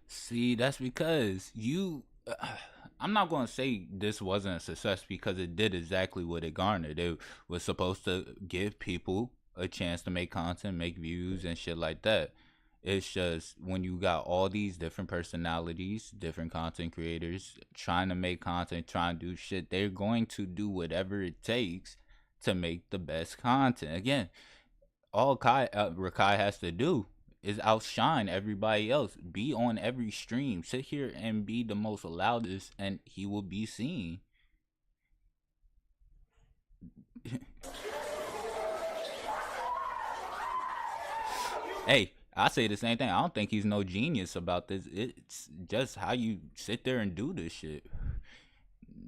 See, that's because you... I'm not going to say this wasn't a success because it did exactly what it garnered. It was supposed to give people a chance to make content, make views, and shit like that. It's just when you got all these different personalities, different content creators trying to make content, trying to do shit, they're going to do whatever it takes to make the best content. Again, all Rakai has to do is outshine everybody else. Be on every stream. Sit here and be the most loudest, and he will be seen. Hey, I say the same thing. I don't think he's no genius about this. It's just how you sit there and do this shit.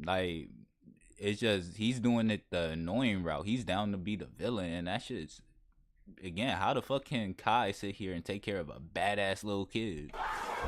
Like, it's just he's doing it the annoying route. He's down to be the villain, and that shit's... Again, how the fuck can Kai sit here and take care of a badass little kid?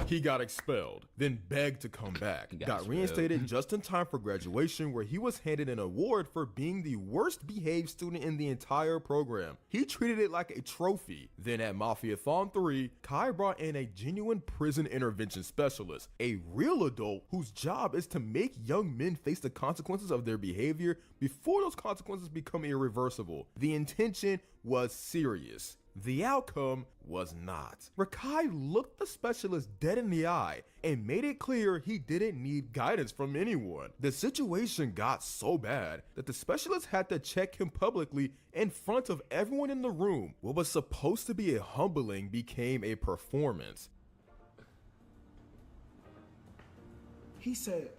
He got expelled, then begged to come back. Got reinstated just in time for graduation, where he was handed an award for being the worst behaved student in the entire program. He treated it like a trophy. Then at Mafiathon 3, Kai brought in a genuine prison intervention specialist, a real adult whose job is to make young men face the consequences of their behavior before those consequences become irreversible. The intention was serious. The outcome was not. Rakai looked the specialist dead in the eye and made it clear he didn't need guidance from anyone. The situation got so bad that the specialist had to check him publicly in front of everyone in the room. What was supposed to be a humbling became a performance. He said,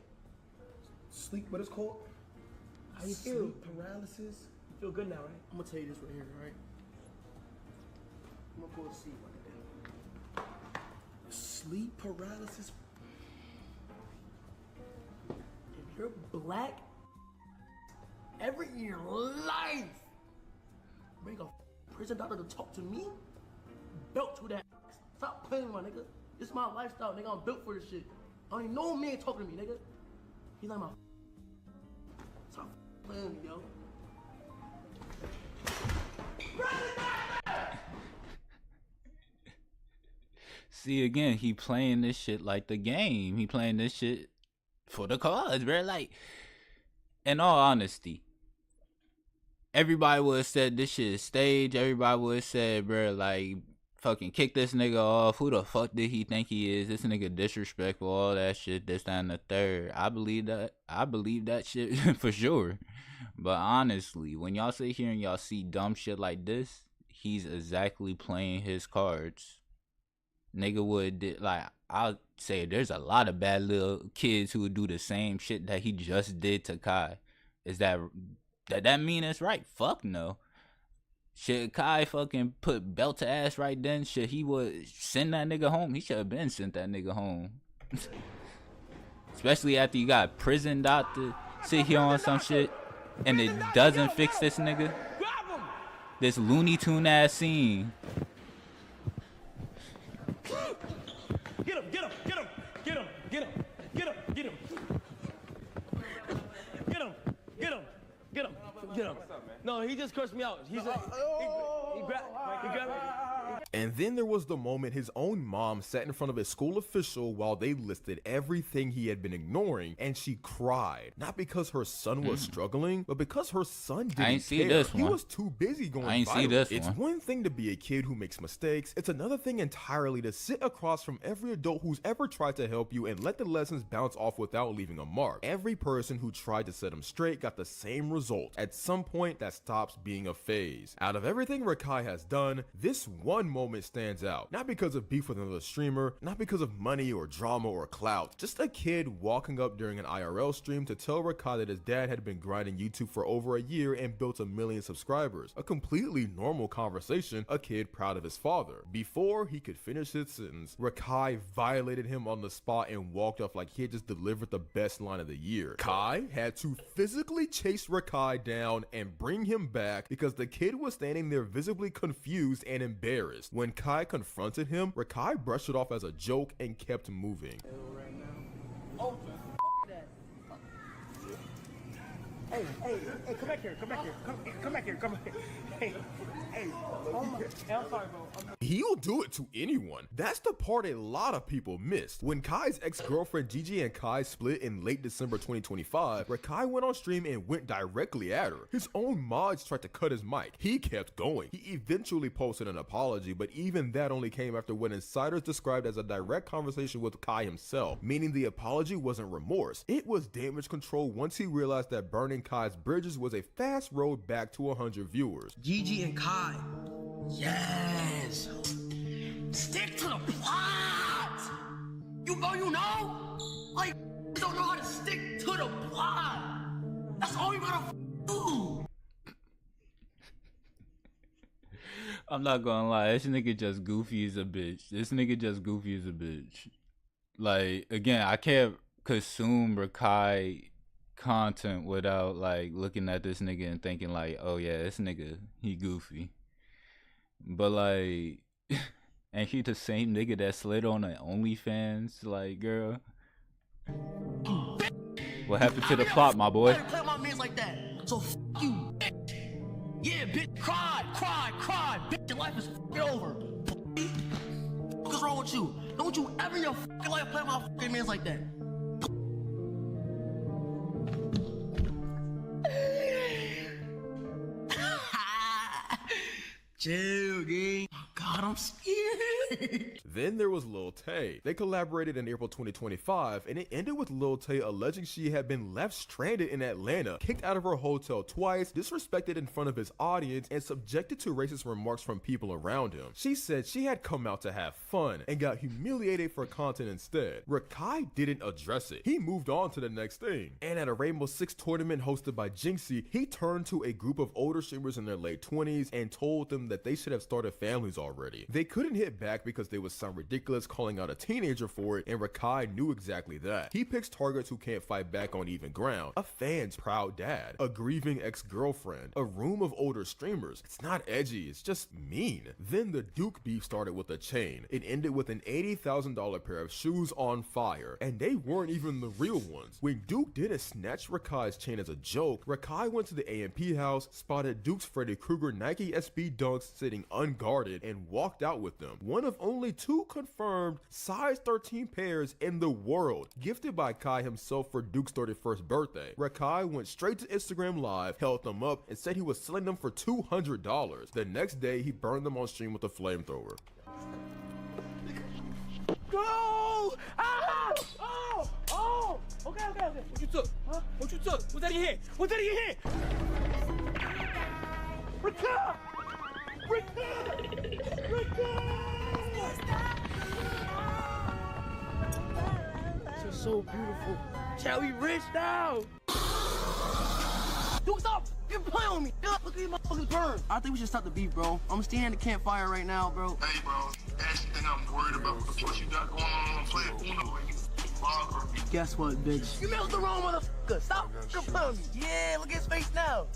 sleep, what it's called? How you feel? Sleep paralysis? You feel good now, right? I'm gonna tell you this right here, right? I'm gonna pull a seat right there. sleep paralysis. If you're black, ever in your life, bring a prison doctor to talk to me, belt to that. Stop playing, my nigga. This is my lifestyle, nigga. I'm built for this shit. I don't even know a man talking to me, nigga. He's like my. Stop playing with me, yo. See, again, he playing this shit like the game. He playing this shit for the cause, bro. Like, in all honesty, everybody would have said this shit is staged. Everybody would have said, bro, like, fucking kick this nigga off. Who the fuck did he think he is? This nigga disrespectful, all that shit, this, that, and the third. I believe that shit for sure. But honestly, when y'all sit here and y'all see dumb shit like this, he's exactly playing his cards. Nigga would, like, I'll say there's a lot of bad little kids who would do the same shit that he just did to Kai. Is that mean it's right? Fuck no. Should Kai fucking put belt to ass right then? Should he would send that nigga home? He should have been sent that nigga home. Especially after you got prison doctor sit here on some shit and it doesn't fix this nigga. This Looney Tune ass scene. Get him, get him, get him, get him, get him, get him, get him. Get him, get him, get him, get him. No, he just cursed me out. He grabbed me. And then there was the moment his own mom sat in front of a school official while they listed everything he had been ignoring, and she cried. Not because her son was struggling, but because her son didn't I ain't see care. this He one. was too busy going I ain't viral. see this It's one. one thing to be a kid who makes mistakes. It's another thing entirely to sit across from every adult who's ever tried to help you and let the lessons bounce off without leaving a mark. Every person who tried to set him straight got the same result. At some point, that stops being a phase. Out of everything Rakai has done, this one moment stands out. Not because of beef with another streamer, not because of money or drama or clout. Just a kid walking up during an IRL stream to tell Rakai that his dad had been grinding YouTube for over a year and built 1 million subscribers. A completely normal conversation, a kid proud of his father. Before he could finish his sentence, Rakai violated him on the spot and walked off like he had just delivered the best line of the year. Kai had to physically chase Rakai down and bring him back because the kid was standing there visibly confused and embarrassed. When Kai confronted him, Rakai brushed it off as a joke and kept moving. Oh, that. Hey, come back here, come back here, come back here, come back here. Hey, oh my, hey, I'm sorry, bro. He'll do it to anyone. That's the part a lot of people missed. When Kai's ex-girlfriend Gigi and Kai split in late December 2025, Rakai went on stream and went directly at her. His own mods tried to cut his mic. He kept going. He eventually posted an apology, but even that only came after what insiders described as a direct conversation with Kai himself, meaning the apology wasn't remorse. It was damage control once he realized that burning Kai's bridges was a fast road back to 100 viewers. Gigi and Kai. Yes. Stick to the plot. You know? Like, you don't know how to stick to the plot. That's all you gotta do. I'm not gonna lie, this nigga just goofy as a bitch. Like, again, I can't consume Rakai content without, like, looking at this nigga and thinking, like, oh yeah, this nigga, he goofy. But, like, and he the same nigga that slid on the OnlyFans, like, girl. What happened to the plot, my boy? Play my mans like that. So you, bitch. Yeah, bitch. Cry. Bitch, your life is over. What's wrong with you? Don't you ever in your life play my mans like that. Chill, gang. Oh God, I'm scared. Then there was Lil Tay. They collaborated in April 2025, and it ended with Lil Tay alleging she had been left stranded in Atlanta, kicked out of her hotel twice, disrespected in front of his audience, and subjected to racist remarks from people around him. She said she had come out to have fun and got humiliated for content instead. Rakai didn't address it. He moved on to the next thing. And at a Rainbow Six tournament hosted by Jinxie, he turned to a group of older streamers in their late 20s and told them that they should have started families already. They couldn't hit back back because they would sound ridiculous calling out a teenager for it, and Rakai knew exactly that. He picks targets who can't fight back on even ground. A fan's proud dad, a grieving ex-girlfriend, a room of older streamers. It's not edgy, it's just mean. Then the Duke beef started with a chain. It ended with an $80,000 pair of shoes on fire, and they weren't even the real ones. When Duke didn't snatch Rakai's chain as a joke, Rakai went to the AMP house, spotted Duke's Freddy Krueger Nike SB Dunks sitting unguarded, and walked out with them. One of only 2 confirmed size 13 pairs in the world, gifted by Kai himself for Duke's 31st birthday. Rakai went straight to Instagram Live, held them up, and said he was selling them for $200. The next day, he burned them on stream with a flamethrower. Go! Ah! Oh! Oh! Okay. What you took? Huh? What you took? What's that in your hand? What's that in your hand? Rakai! You're so beautiful. Shall we rich now? Dude, stop! You're playing with me. Look at these motherfuckers burn. I think we should stop the beef, bro. I'm standing at the campfire right now, bro. Hey, bro. That's the thing I'm worried about. What you got going on play Uno and you vlog or Guess what, bitch? You met with the wrong motherfucker. Stop playing with me. Yeah, look at his face now.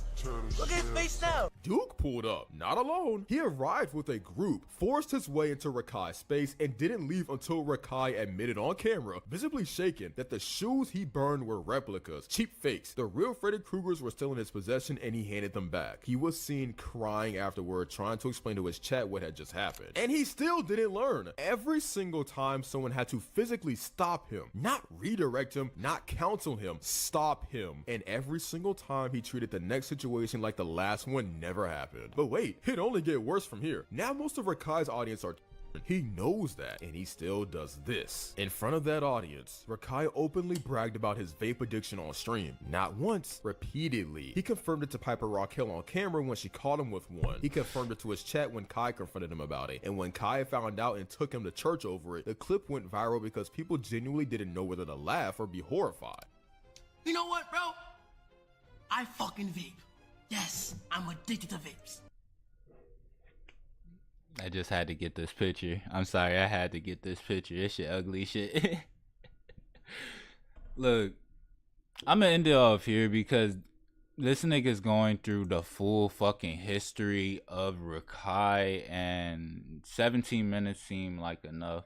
Look at his face now. Duke pulled up, not alone. He arrived with a group, forced his way into Rakai's space, and didn't leave until Rakai admitted on camera, visibly shaken, that the shoes he burned were replicas, cheap fakes. The real Freddy Kruegers were still in his possession, and he handed them back. He was seen crying afterward, trying to explain to his chat what had just happened. And he still didn't learn. Every single time someone had to physically stop him, not redirect him, not counsel him, stop him. And every single time he treated the next situation like the last one never happened. But wait, it only get worse from here. Now most of Rakai's audience are he knows that, and he still does this. In front of that audience, Rakai openly bragged about his vape addiction on stream. Not once, repeatedly. He confirmed it to Piper Raquel on camera when she caught him with one. He confirmed it to his chat when Kai confronted him about it. And when Kai found out and took him to church over it, the clip went viral because people genuinely didn't know whether to laugh or be horrified. You know what, bro? I fucking vape. Yes, I'm addicted to vapes. I just had to get this picture. I'm sorry, I had to get this picture. This shit ugly shit. Look, I'm gonna end it off here because this nigga's going through the full fucking history of Rakai, and 17 minutes seem like enough.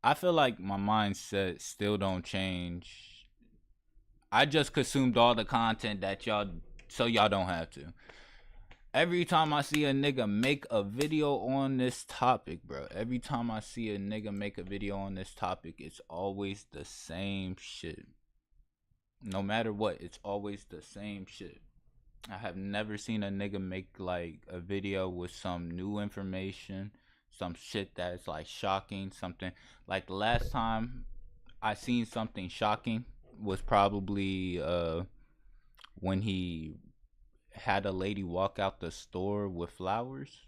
I feel like my mindset still don't change. I just consumed all the content that y'all, so y'all don't have to. Every time I see a nigga make a video on this topic, bro, every time I see a nigga make a video on this topic, it's always the same shit. No matter what, it's always the same shit. I have never seen a nigga make like a video with some new information, some shit that's like shocking, something. Like the last time I seen something shocking was probably when he had a lady walk out the store with flowers.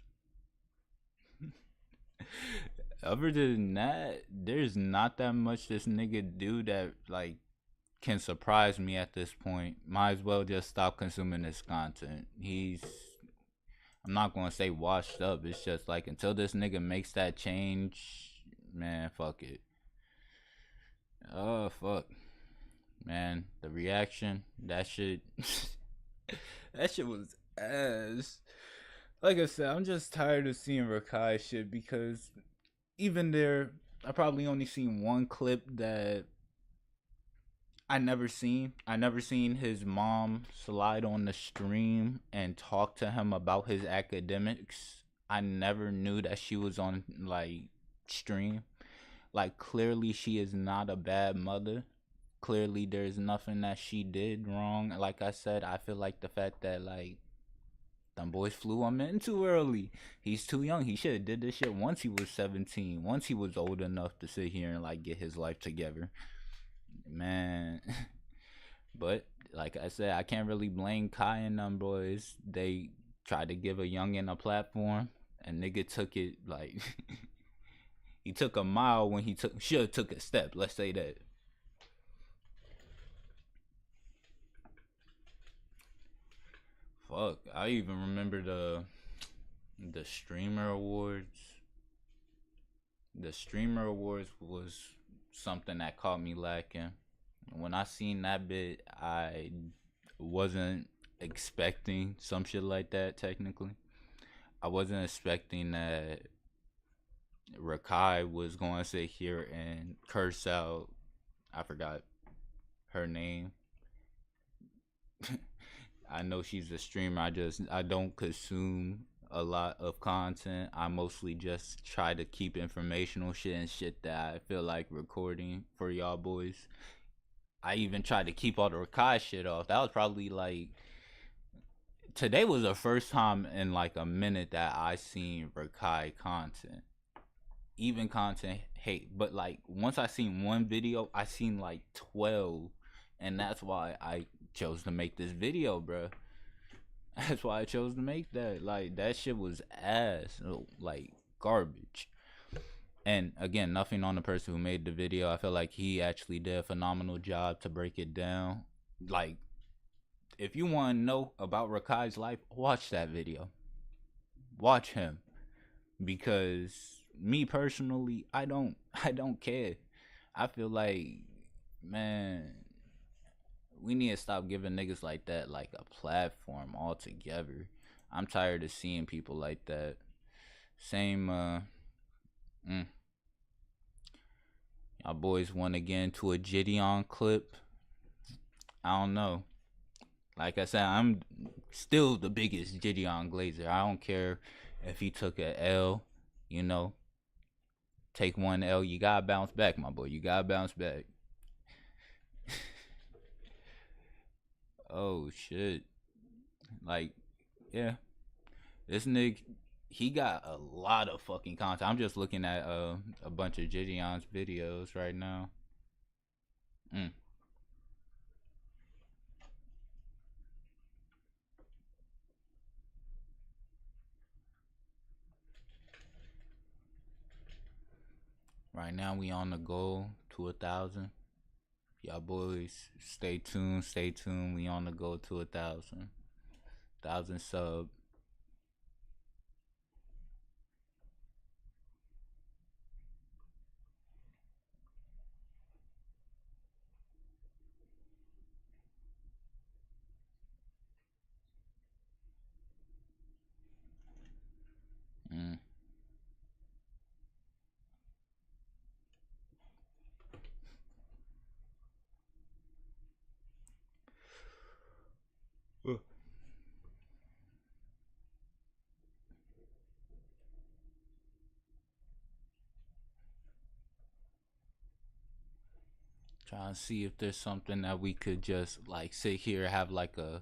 Other than that, there's not that much this nigga do that like can surprise me at this point. Might as well just stop consuming this content. I'm not gonna say washed up. It's just like until this nigga makes that change, man, fuck it. Oh fuck, man, the reaction, that shit. That shit was ass. Like I said, I'm just tired of seeing Rakai shit because even there, I probably only seen one clip that I never seen. I never seen his mom slide on the stream and talk to him about his academics. I never knew that she was on like stream. Like clearly she is not a bad mother. Clearly there's nothing that she did wrong. Like I said, I feel like the fact that like them boys flew him in too early. He's too young. He should have did this shit once he was 17. Once he was old enough to sit here and like get his life together. Man. But like I said, I can't really blame Kai and them boys. They tried to give a youngin a platform and nigga took it like he took a mile when he should have took a step. Let's say that. Fuck, I even remember the streamer awards. the streamer awards was something that caught me lacking. When I seen that bit, I wasn't expecting some shit like that. Technically, I wasn't expecting that Rakai was going to sit here and curse out, I forgot her name. I know she's a streamer. I don't consume a lot of content. I mostly just try to keep informational shit and shit that I feel like recording for y'all boys. I even tried to keep all the Rakai shit off. That was probably like, today was the first time in like a minute that I seen Rakai content. Even content hate. But like once I seen one video, I seen like 12. And that's why I chose to make this video, bruh. That's why I chose to make that. Like, that shit was ass. Like, garbage. And again, nothing on the person who made the video. I feel like he actually did a phenomenal job to break it down. Like, if you want to know about Rakai's life, watch that video. Watch him. Because me personally, I don't care. I feel like, man, we need to stop giving niggas like that like a platform altogether. I'm tired of seeing people like that. Same, y'all boys won again to a KdDa1 clip. I don't know. Like I said, I'm still the biggest KdDa1 glazer. I don't care if he took a L, you know. Take one L, you gotta bounce back, my boy. You gotta bounce back. Oh shit. Like, yeah. This nigga, he got a lot of fucking content. I'm just looking at a bunch of KdDa1's videos right now. Right now we on the goal to 1,000. Y'all boys, stay tuned. We on the go to 1,000. 1,000 sub. Trying to see if there's something that we could just like sit here, have like a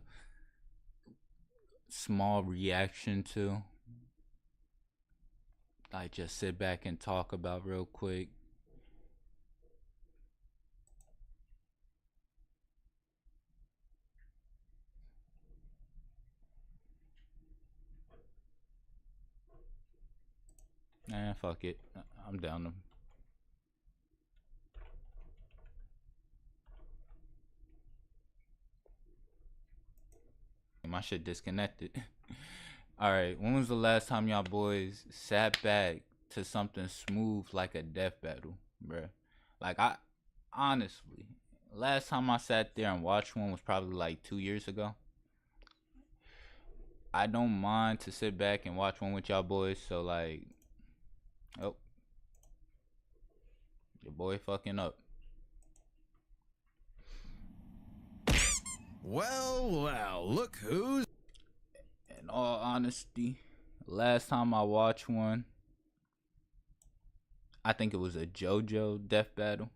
small reaction to. Like just sit back and talk about real quick. Nah, fuck it. I'm down to. My shit disconnected. Alright, when was the last time y'all boys sat back to something smooth like a death battle, bruh? Like, I honestly, last time I sat there and watched one was probably like 2 years ago. I don't mind to sit back and watch one with y'all boys, so like, oh, your boy fucking up. Well, look who's... In all honesty, last time I watched one, I think it was a JoJo death battle.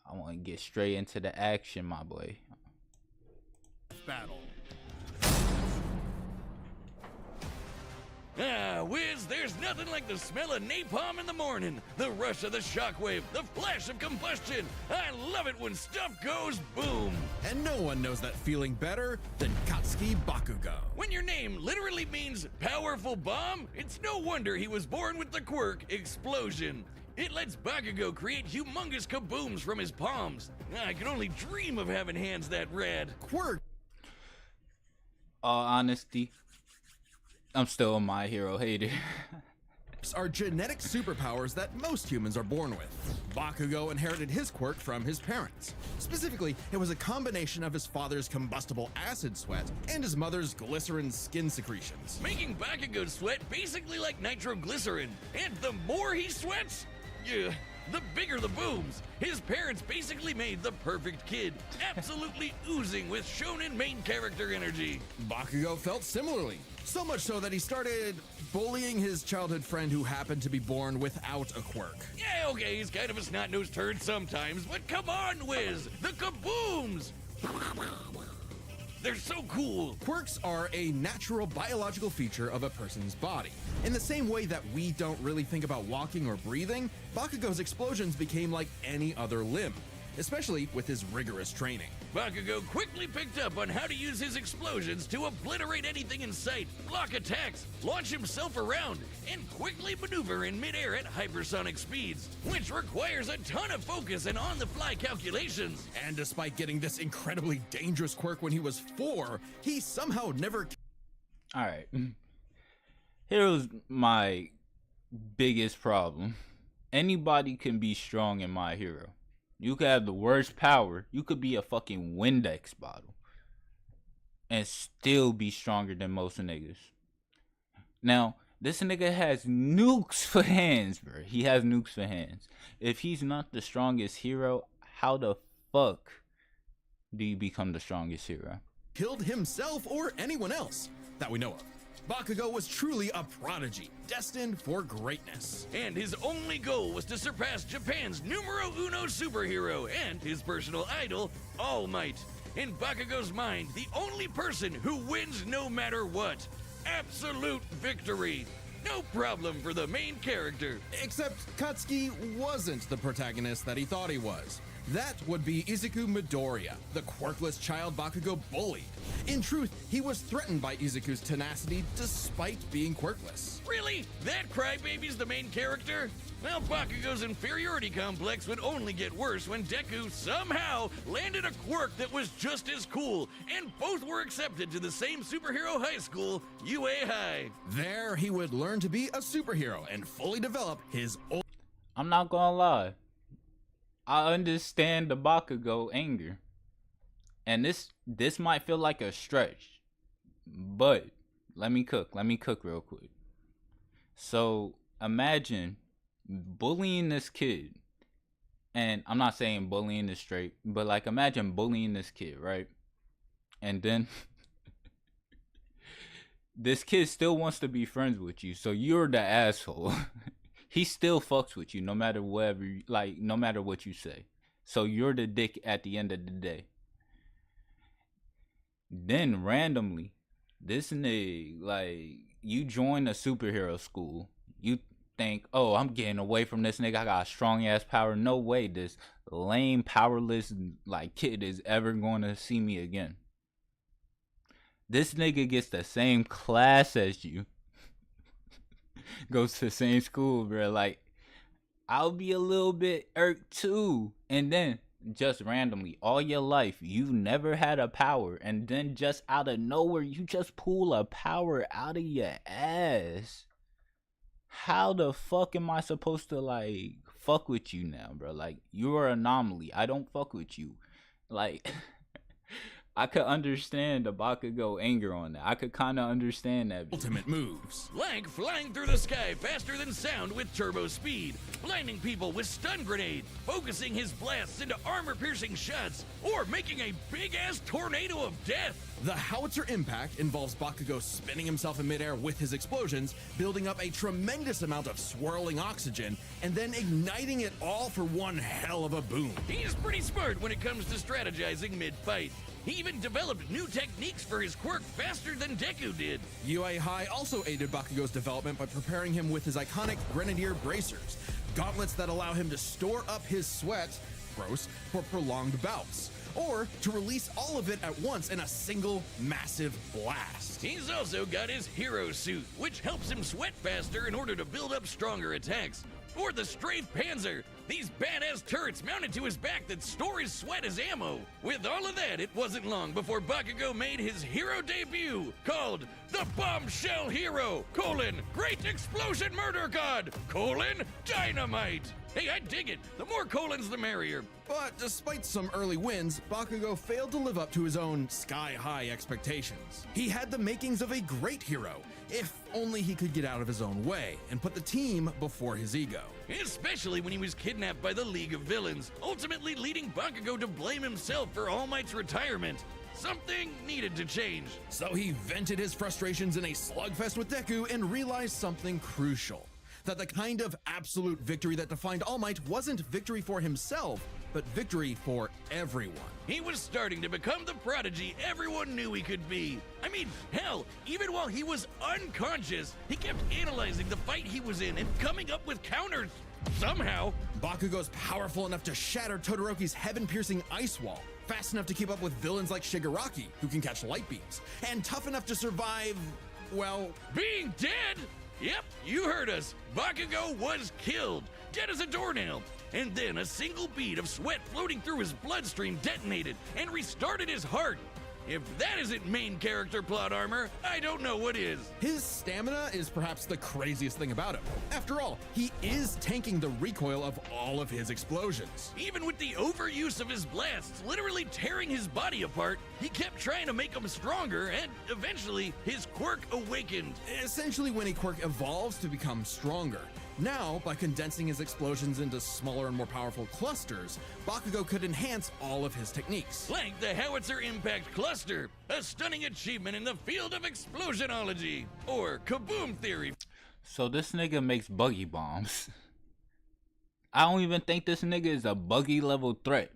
I want to get straight into the action, my boy. Battle. Ah, Wiz, there's nothing like the smell of napalm in the morning, the rush of the shockwave, the flash of combustion. I love it when stuff goes boom. And no one knows that feeling better than Katsuki Bakugo. When your name literally means powerful bomb, it's no wonder he was born with the quirk Explosion. It lets Bakugo create humongous kabooms from his palms. I can only dream of having hands that rad. Quirk. All honesty, I'm still a My Hero hater. are genetic superpowers that most humans are born with. Bakugo inherited his quirk from his parents. Specifically, it was a combination of his father's combustible acid sweat and his mother's glycerin skin secretions. Making Bakugo's sweat basically like nitroglycerin. And the more he sweats, the bigger the booms. His parents basically made the perfect kid, absolutely oozing with shonen main character energy. Bakugo felt similarly, so much so that he started bullying his childhood friend who happened to be born without a quirk. Yeah, okay, he's kind of a snot-nosed turd sometimes, but come on, Wiz! The kabooms! They're so cool! Quirks are a natural biological feature of a person's body. In the same way that we don't really think about walking or breathing, Bakugo's explosions became like any other limb, especially with his rigorous training. Bakugo quickly picked up on how to use his explosions to obliterate anything in sight, block attacks, launch himself around, and quickly maneuver in midair at hypersonic speeds, which requires a ton of focus and on-the-fly calculations. And despite getting this incredibly dangerous quirk when he was 4, he somehow never... Alright. Here's my biggest problem. Anybody can be strong in My Hero. You could have the worst power. You could be a fucking Windex bottle and still be stronger than most niggas. Now, this nigga has nukes for hands, bro. He has nukes for hands. If he's not the strongest hero, how the fuck do you become the strongest hero? Killed himself or anyone else that we know of. Bakugo was truly a prodigy, destined for greatness. And his only goal was to surpass Japan's numero uno superhero and his personal idol, All Might. In Bakugo's mind, the only person who wins no matter what. Absolute victory. No problem for the main character. Except Katsuki wasn't the protagonist that he thought he was. That would be Izuku Midoriya, the quirkless child Bakugo bullied. In truth, he was threatened by Izuku's tenacity despite being quirkless. Really? That crybaby's the main character? Well, Bakugo's inferiority complex would only get worse when Deku somehow landed a quirk that was just as cool, and both were accepted to the same superhero high school, UA High. There, he would learn to be a superhero and fully develop his own... I'm not gonna lie. I understand the Bakugo anger. And this might feel like a stretch. But let me cook real quick. So imagine bullying this kid. And I'm not saying bullying is straight, but like imagine bullying this kid, right? And then this kid still wants to be friends with you, so you're the asshole. He still fucks with you no matter whatever, like no matter what you say. So you're the dick at the end of the day. Then randomly, this nigga, like, you join a superhero school. You think, oh, I'm getting away from this nigga. I got a strong ass power. No way this lame, powerless, like, kid is ever going to see me again. This nigga gets the same class as you. Goes to the same school, bro. Like, I'll be a little bit irked too. And then, just randomly, all your life, you never had a power. And then just out of nowhere, you just pull a power out of your ass. How the fuck am I supposed to, like, fuck with you now, bro? Like, you're an anomaly. I don't fuck with you. Like... I could understand the Bakugo anger on that. I could kind of understand that. Ultimate moves. Like flying through the sky faster than sound with turbo speed, blinding people with stun grenade, focusing his blasts into armor-piercing shots, or making a big-ass tornado of death. The howitzer impact involves Bakugo spinning himself in midair with his explosions, building up a tremendous amount of swirling oxygen, and then igniting it all for one hell of a boom. He's pretty smart when it comes to strategizing mid-fight. He even developed new techniques for his quirk faster than Deku did. UA High also aided Bakugo's development by preparing him with his iconic Grenadier bracers, gauntlets that allow him to store up his sweat, gross, for prolonged bouts, or to release all of it at once in a single massive blast. He's also got his hero suit, which helps him sweat faster in order to build up stronger attacks. Or the Strafe Panzer, these badass turrets mounted to his back that store his sweat as ammo. With all of that, it wasn't long before Bakugo made his hero debut, called the Bombshell Hero, Great Explosion Murder God, Dynamite. Hey, I dig it. The more colons, the merrier. But despite some early wins, Bakugo failed to live up to his own sky-high expectations. He had the makings of a great hero, if only he could get out of his own way and put the team before his ego. Especially when he was kidnapped by the League of Villains, ultimately leading Bakugo to blame himself for All Might's retirement. Something needed to change. So he vented his frustrations in a slugfest with Deku and realized something crucial. That the kind of absolute victory that defined All Might wasn't victory for himself, but victory for everyone. He was starting to become the prodigy everyone knew he could be. I mean, hell, even while he was unconscious, he kept analyzing the fight he was in and coming up with counters. Somehow, Bakugo's powerful enough to shatter Todoroki's heaven-piercing ice wall, fast enough to keep up with villains like Shigaraki, who can catch light beams, and tough enough to survive, well, being dead? Yep, you heard us. Bakugo was killed, dead as a doornail. And then a single bead of sweat floating through his bloodstream detonated and restarted his heart. If that isn't main character plot armor, I don't know what is. His stamina is perhaps the craziest thing about him. After all, he is tanking the recoil of all of his explosions. Even with the overuse of his blasts literally tearing his body apart, he kept trying to make them stronger, and eventually his quirk awakened. Essentially, when a quirk evolves to become stronger. Now, by condensing his explosions into smaller and more powerful clusters, Bakugo could enhance all of his techniques. Like the Howitzer Impact Cluster, a stunning achievement in the field of explosionology, or kaboom theory. So this nigga makes buggy bombs. I don't even think this nigga is a buggy level threat.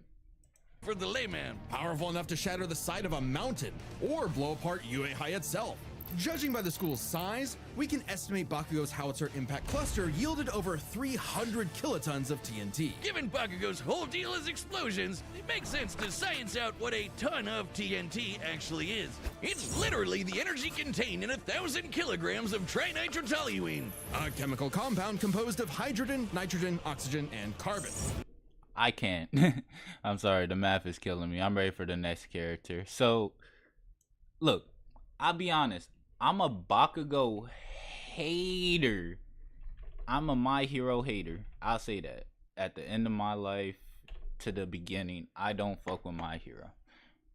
For the layman. Powerful enough to shatter the side of a mountain, or blow apart UA itself. Judging by the school's size, we can estimate Bakugo's Howitzer Impact Cluster yielded over 300 kilotons of TNT. Given Bakugo's whole deal is explosions, it makes sense to science out what a ton of TNT actually is. It's literally the energy contained in 1,000 kilograms of trinitrotoluene, a chemical compound composed of hydrogen, nitrogen, oxygen, and carbon. I can't. I'm sorry, the math is killing me. I'm ready for the next character. So, look, I'll be honest. I'm a Bakugo hater. I'm a My Hero hater. I'll say that. At the end of my life to the beginning, I don't fuck with My Hero.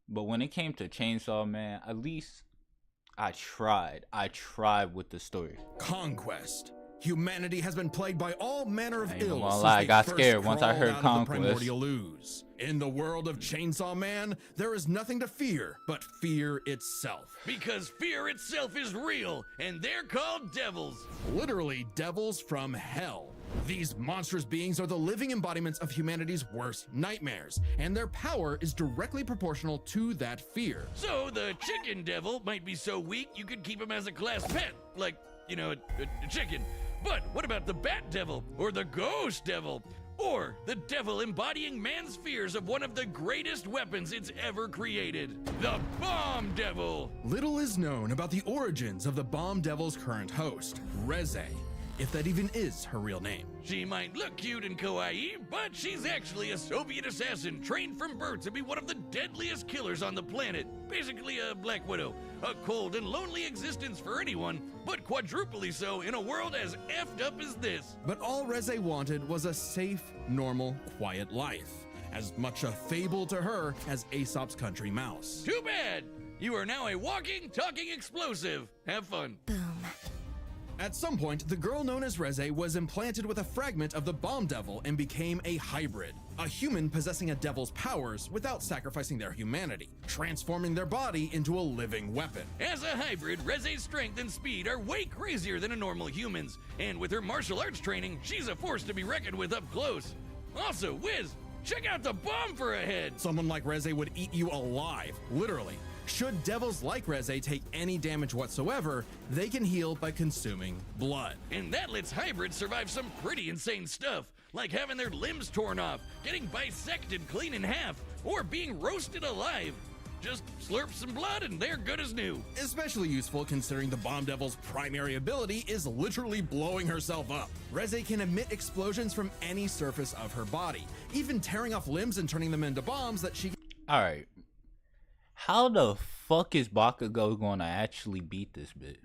But when it came to Chainsaw Man, at least I tried. I tried with the story. Conquest. Humanity has been plagued by all manner of ills. I got scared once I heard Conquest. Primordial ooze. In the world of Chainsaw Man, there is nothing to fear but fear itself. Because fear itself is real, and they're called devils. Literally devils from hell. These monstrous beings are the living embodiments of humanity's worst nightmares, and their power is directly proportional to that fear. So the chicken devil might be so weak you could keep him as a class pet, like, you know, a chicken. But what about the bat devil, or the ghost devil, or the devil embodying man's fears of one of the greatest weapons it's ever created, the bomb devil? Little is known about the origins of the bomb devil's current host, Reze, if that even is her real name. She might look cute and kawaii, but she's actually a Soviet assassin trained from birth to be one of the deadliest killers on the planet. Basically a Black Widow. A cold and lonely existence for anyone, but quadruply so in a world as effed up as this. But all Reze wanted was a safe, normal, quiet life. As much a fable to her as Aesop's country mouse. Too bad! You are now a walking, talking explosive. Have fun. Boom. At some point, the girl known as Reze was implanted with a fragment of the bomb devil and became a hybrid. A human possessing a devil's powers without sacrificing their humanity, transforming their body into a living weapon. As a hybrid, Reze's strength and speed are way crazier than a normal human's. And with her martial arts training, she's a force to be reckoned with up close. Also, Wiz, check out the bomb for a head! Someone like Reze would eat you alive, literally. Should devils like Reze take any damage whatsoever, they can heal by consuming blood. And that lets hybrids survive some pretty insane stuff, like having their limbs torn off, getting bisected clean in half, or being roasted alive. Just slurp some blood and they're good as new. Especially useful considering the Bomb Devil's primary ability is literally blowing herself up. Reze can emit explosions from any surface of her body, even tearing off limbs and turning them into bombs that she... Alright. How the fuck is Bakugo gonna actually beat this bit?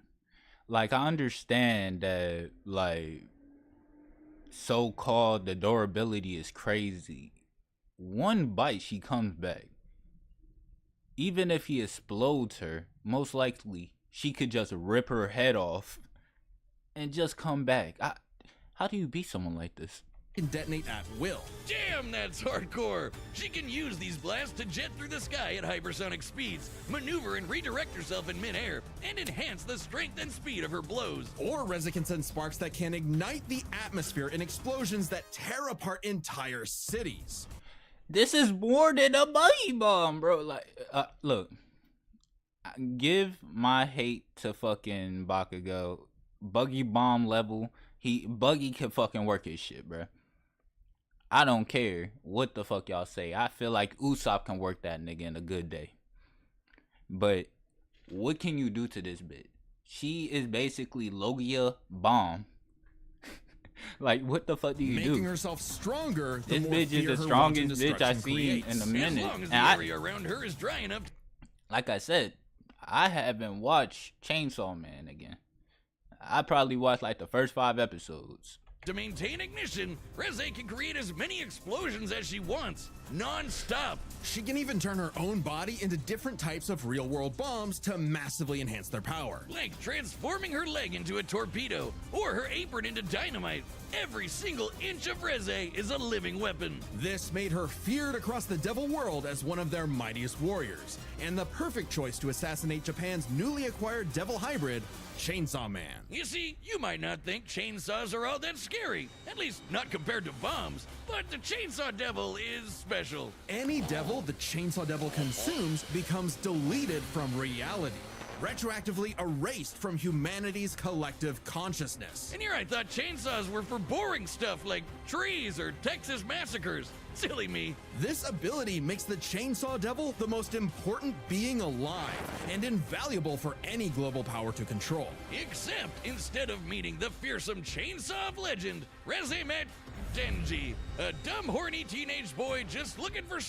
Like, I understand that, like, so-called the durability is crazy. One bite, she comes back. Even if he explodes her, most likely she could just rip her head off and just come back. How do you beat someone like this? Can detonate at will. Damn, that's hardcore. She can use these blasts to jet through the sky at hypersonic speeds, maneuver and redirect herself in midair, and enhance the strength and speed of her blows. Or Reze can send sparks that can ignite the atmosphere in explosions that tear apart entire cities. This is more than a buggy bomb, bro. Like, look, give my hate to fucking Bakugo. Buggy bomb level, Buggy can fucking work his shit, bro. I don't care what the fuck y'all say. I feel like Usopp can work that nigga in a good day. But what can you do to this bitch? She is basically Logia bomb. Like, what the fuck do you do? Making herself stronger. This bitch is the strongest bitch I've seen in a minute. As long as the area around her is dry enough. Like I said, I haven't watched Chainsaw Man again. I probably watched like the first 5 episodes. To maintain ignition, Reze can create as many explosions as she wants, non-stop. She can even turn her own body into different types of real-world bombs to massively enhance their power. Like transforming her leg into a torpedo, or her apron into dynamite. Every single inch of Reze is a living weapon. This made her feared across the devil world as one of their mightiest warriors, and the perfect choice to assassinate Japan's newly acquired devil hybrid, Chainsaw Man. You see, you might not think chainsaws are all that scary, at least not compared to bombs, but the Chainsaw Devil is special. Any devil the Chainsaw Devil consumes becomes deleted from reality, retroactively erased from humanity's collective consciousness. And here I thought chainsaws were for boring stuff like trees or Texas massacres. Silly me. This ability makes the Chainsaw Devil the most important being alive and invaluable for any global power to control. Except instead of meeting the fearsome chainsaw of legend, Reze met Denji, a dumb, horny teenage boy just looking for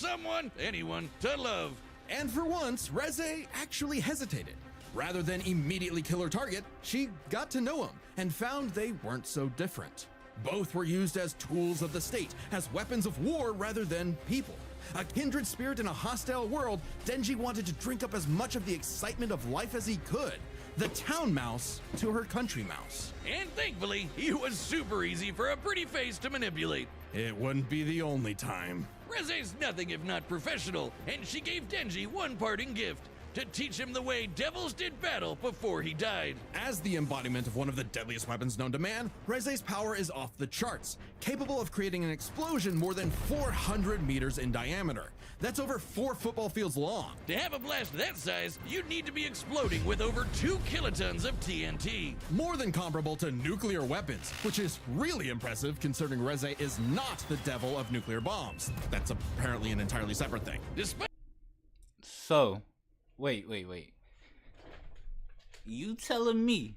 anyone, to love. And for once, Reze actually hesitated. Rather than immediately kill her target, she got to know him and found they weren't so different. Both were used as tools of the state, as weapons of war rather than people. A kindred spirit in a hostile world, Denji wanted to drink up as much of the excitement of life as he could. The town mouse to her country mouse. And thankfully, he was super easy for a pretty face to manipulate. It wouldn't be the only time. Reze's nothing if not professional, and she gave Denji one parting gift. To teach him the way devils did battle before he died. As the embodiment of one of the deadliest weapons known to man, Reze's power is off the charts, capable of creating an explosion more than 400 meters in diameter. That's over 4 football fields long. To have a blast that size, you'd need to be exploding with over 2 kilotons of TNT. More than comparable to nuclear weapons, which is really impressive considering Reze is not the devil of nuclear bombs. That's apparently an entirely separate thing. So, wait. You telling me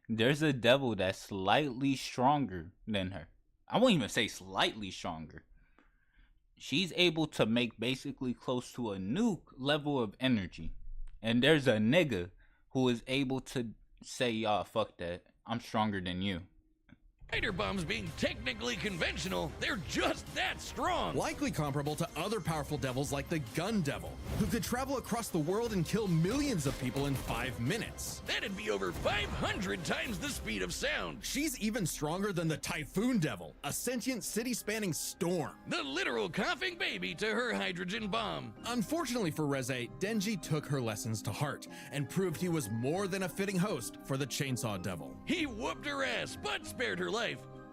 there's a devil that's slightly stronger than her? I won't even say slightly stronger. She's able to make basically close to a nuke level of energy. And there's a nigga who is able to say, y'all, fuck that. I'm stronger than you. Spider bombs being technically conventional, they're just that strong. Likely comparable to other powerful devils like the Gun Devil, who could travel across the world and kill millions of people in 5 minutes. That'd be over 500 times the speed of sound. She's even stronger than the Typhoon Devil, a sentient city-spanning storm. The literal coughing baby to her hydrogen bomb. Unfortunately for Reze, Denji took her lessons to heart and proved he was more than a fitting host for the Chainsaw Devil. He whooped her ass, but spared her life.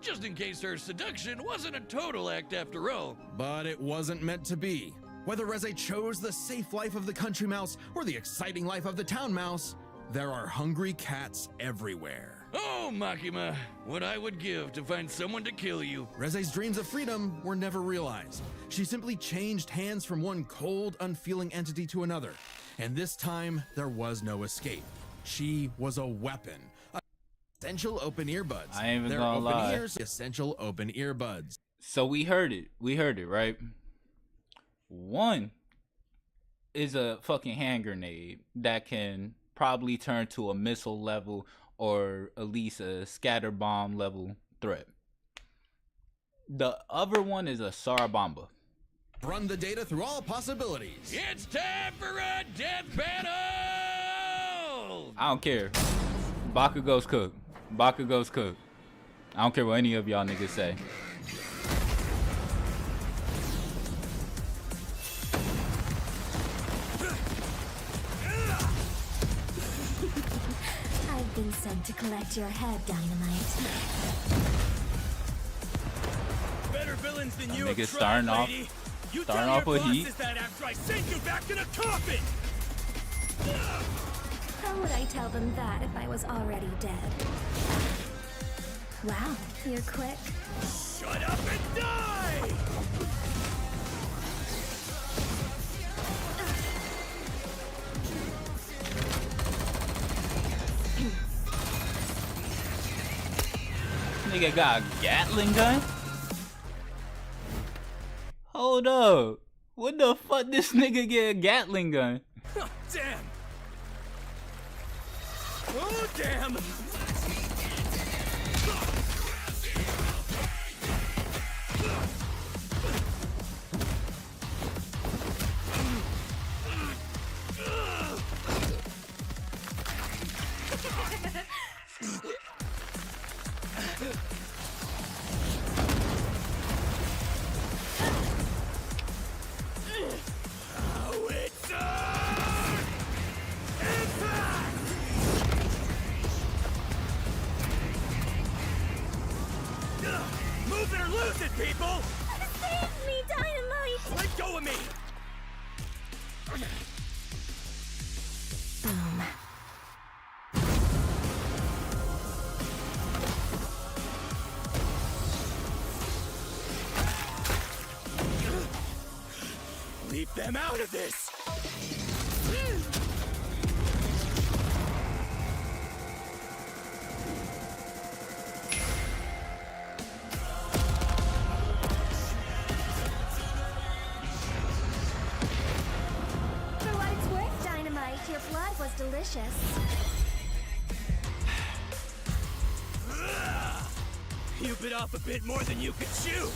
Just in case her seduction wasn't a total act after all. But it wasn't meant to be. Whether Reze chose the safe life of the country mouse or the exciting life of the town mouse, there are hungry cats everywhere. Oh, Makima, what I would give to find someone to kill you. Reze's dreams of freedom were never realized. She simply changed hands from one cold, unfeeling entity to another. And this time, there was no escape. She was a weapon. Essential open earbuds. I ain't even They're gonna open lie. ears, essential open earbuds. So we heard it. We heard it, right? One is a fucking hand grenade that can probably turn to a missile level or at least a scatter bomb level threat. The other one is a Sarabamba. Run the data through all possibilities. It's time for a death battle! I don't care. Bakugo's cook. Bakugo's cook. I don't care what any of y'all niggas say. I've been sent to collect your head, Dynamite. Better villains than you Niggas have starting tried, off- lady. You starting tell off your with bosses heat. that after I send you back in a coffin. How would I tell them that if I was already dead? Wow, you're quick. Shut up and die! Nigga got a Gatling gun? Hold up. What the fuck this nigga get a Gatling gun? Oh, damn! Oh, damn! Move it or lose it, people! Save me, Dynamite! Let go of me! Boom. Leave them out of this! For what it's worth, Dynamite, your blood was delicious. You bit off a bit more than you could chew!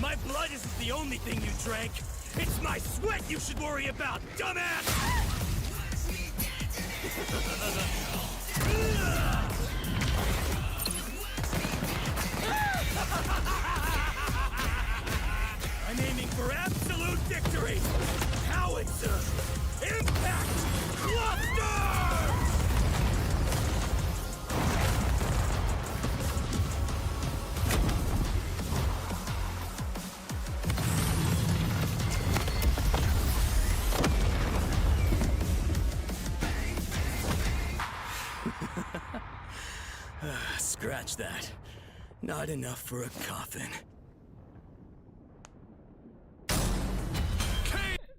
My blood isn't the only thing you drank! It's my sweat you should worry about, dumbass! I'm aiming for absolute victory! Howitzer! Impact! Cluster! Scratch that. Not enough for a coffin.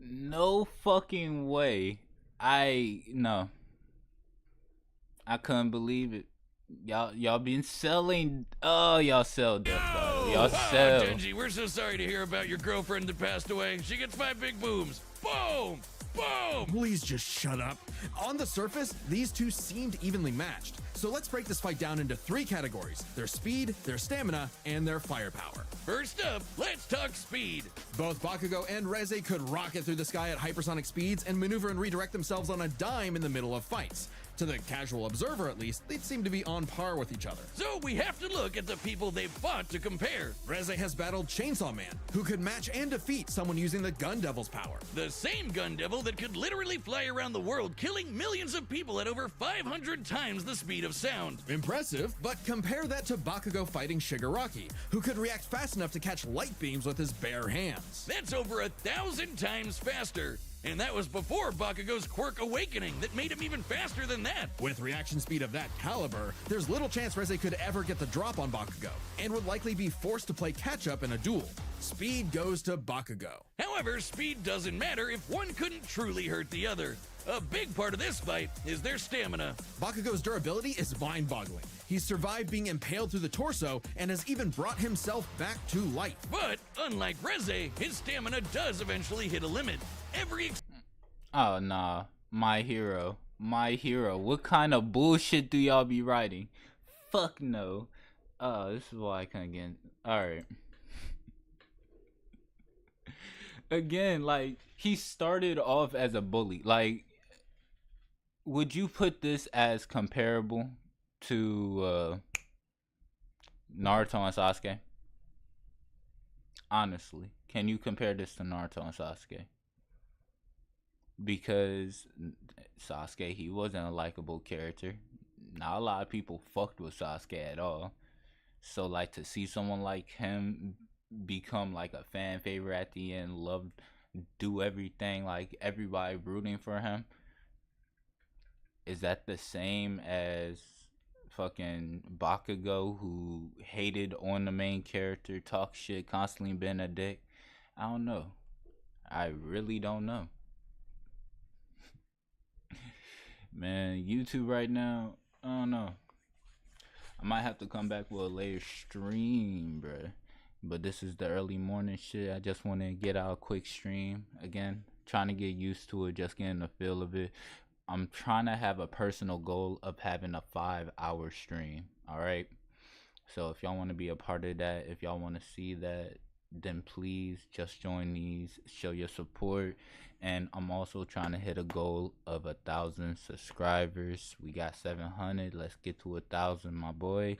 No fucking way. No. I couldn't believe it. Y'all been selling. Oh, y'all sell Death Battle. Y'all sell. Denji, we're so sorry to hear about your girlfriend that passed away. She gets 5 big booms. Boom! Boom! Please just shut up. On the surface, these two seemed evenly matched. So let's break this fight down into 3 categories: their speed, their stamina, and their firepower. First up, let's talk speed. Both Bakugo and Reze could rocket through the sky at hypersonic speeds and maneuver and redirect themselves on a dime in the middle of fights. To the casual observer, at least, they'd seem to be on par with each other. So we have to look at the people they've fought to compare. Reze has battled Chainsaw Man, who could match and defeat someone using the Gun Devil's power. The same gun devil that could literally fly around the world, killing millions of people at over 500 times the speed of sound. Impressive, but compare that to Bakugo fighting Shigaraki, who could react fast enough to catch light beams with his bare hands. That's over 1,000 times faster. And that was before Bakugo's quirk awakening that made him even faster than that. With reaction speed of that caliber, there's little chance Reze could ever get the drop on Bakugo, and would likely be forced to play catch-up in a duel. Speed goes to Bakugo. However, speed doesn't matter if one couldn't truly hurt the other. A big part of this fight is their stamina. Bakugo's durability is mind-boggling. He's survived being impaled through the torso and has even brought himself back to life. But, unlike Reze, his stamina does eventually hit a limit. Oh, nah. My hero. My hero. What kind of bullshit do y'all be writing? Fuck no. Oh, this is why I couldn't get... Alright. Again, like, he started off as a bully. Like, would you put this as comparable to Naruto and Sasuke? Honestly, can you compare this to Naruto and Sasuke? Because Sasuke, he wasn't a likable character. Not a lot of people fucked with Sasuke at all. So, like, to see someone like him become, like, a fan favorite at the end, do everything, like, everybody rooting for him, is that the same as fucking Bakugo, who hated on the main character, talk shit, constantly being a dick? I don't know. I really don't know. Man, YouTube right now, I don't know. I might have to come back with a later stream, bruh. But this is the early morning shit. I just want to get out a quick stream. Again, trying to get used to it, just getting the feel of it. I'm trying to have a personal goal of having a 5-hour stream. Alright? So if y'all want to be a part of that, if y'all want to see that, then please just join these, show your support. And I'm also trying to hit a goal of 1,000 subscribers. We got 700. Let's get to 1,000, my boy.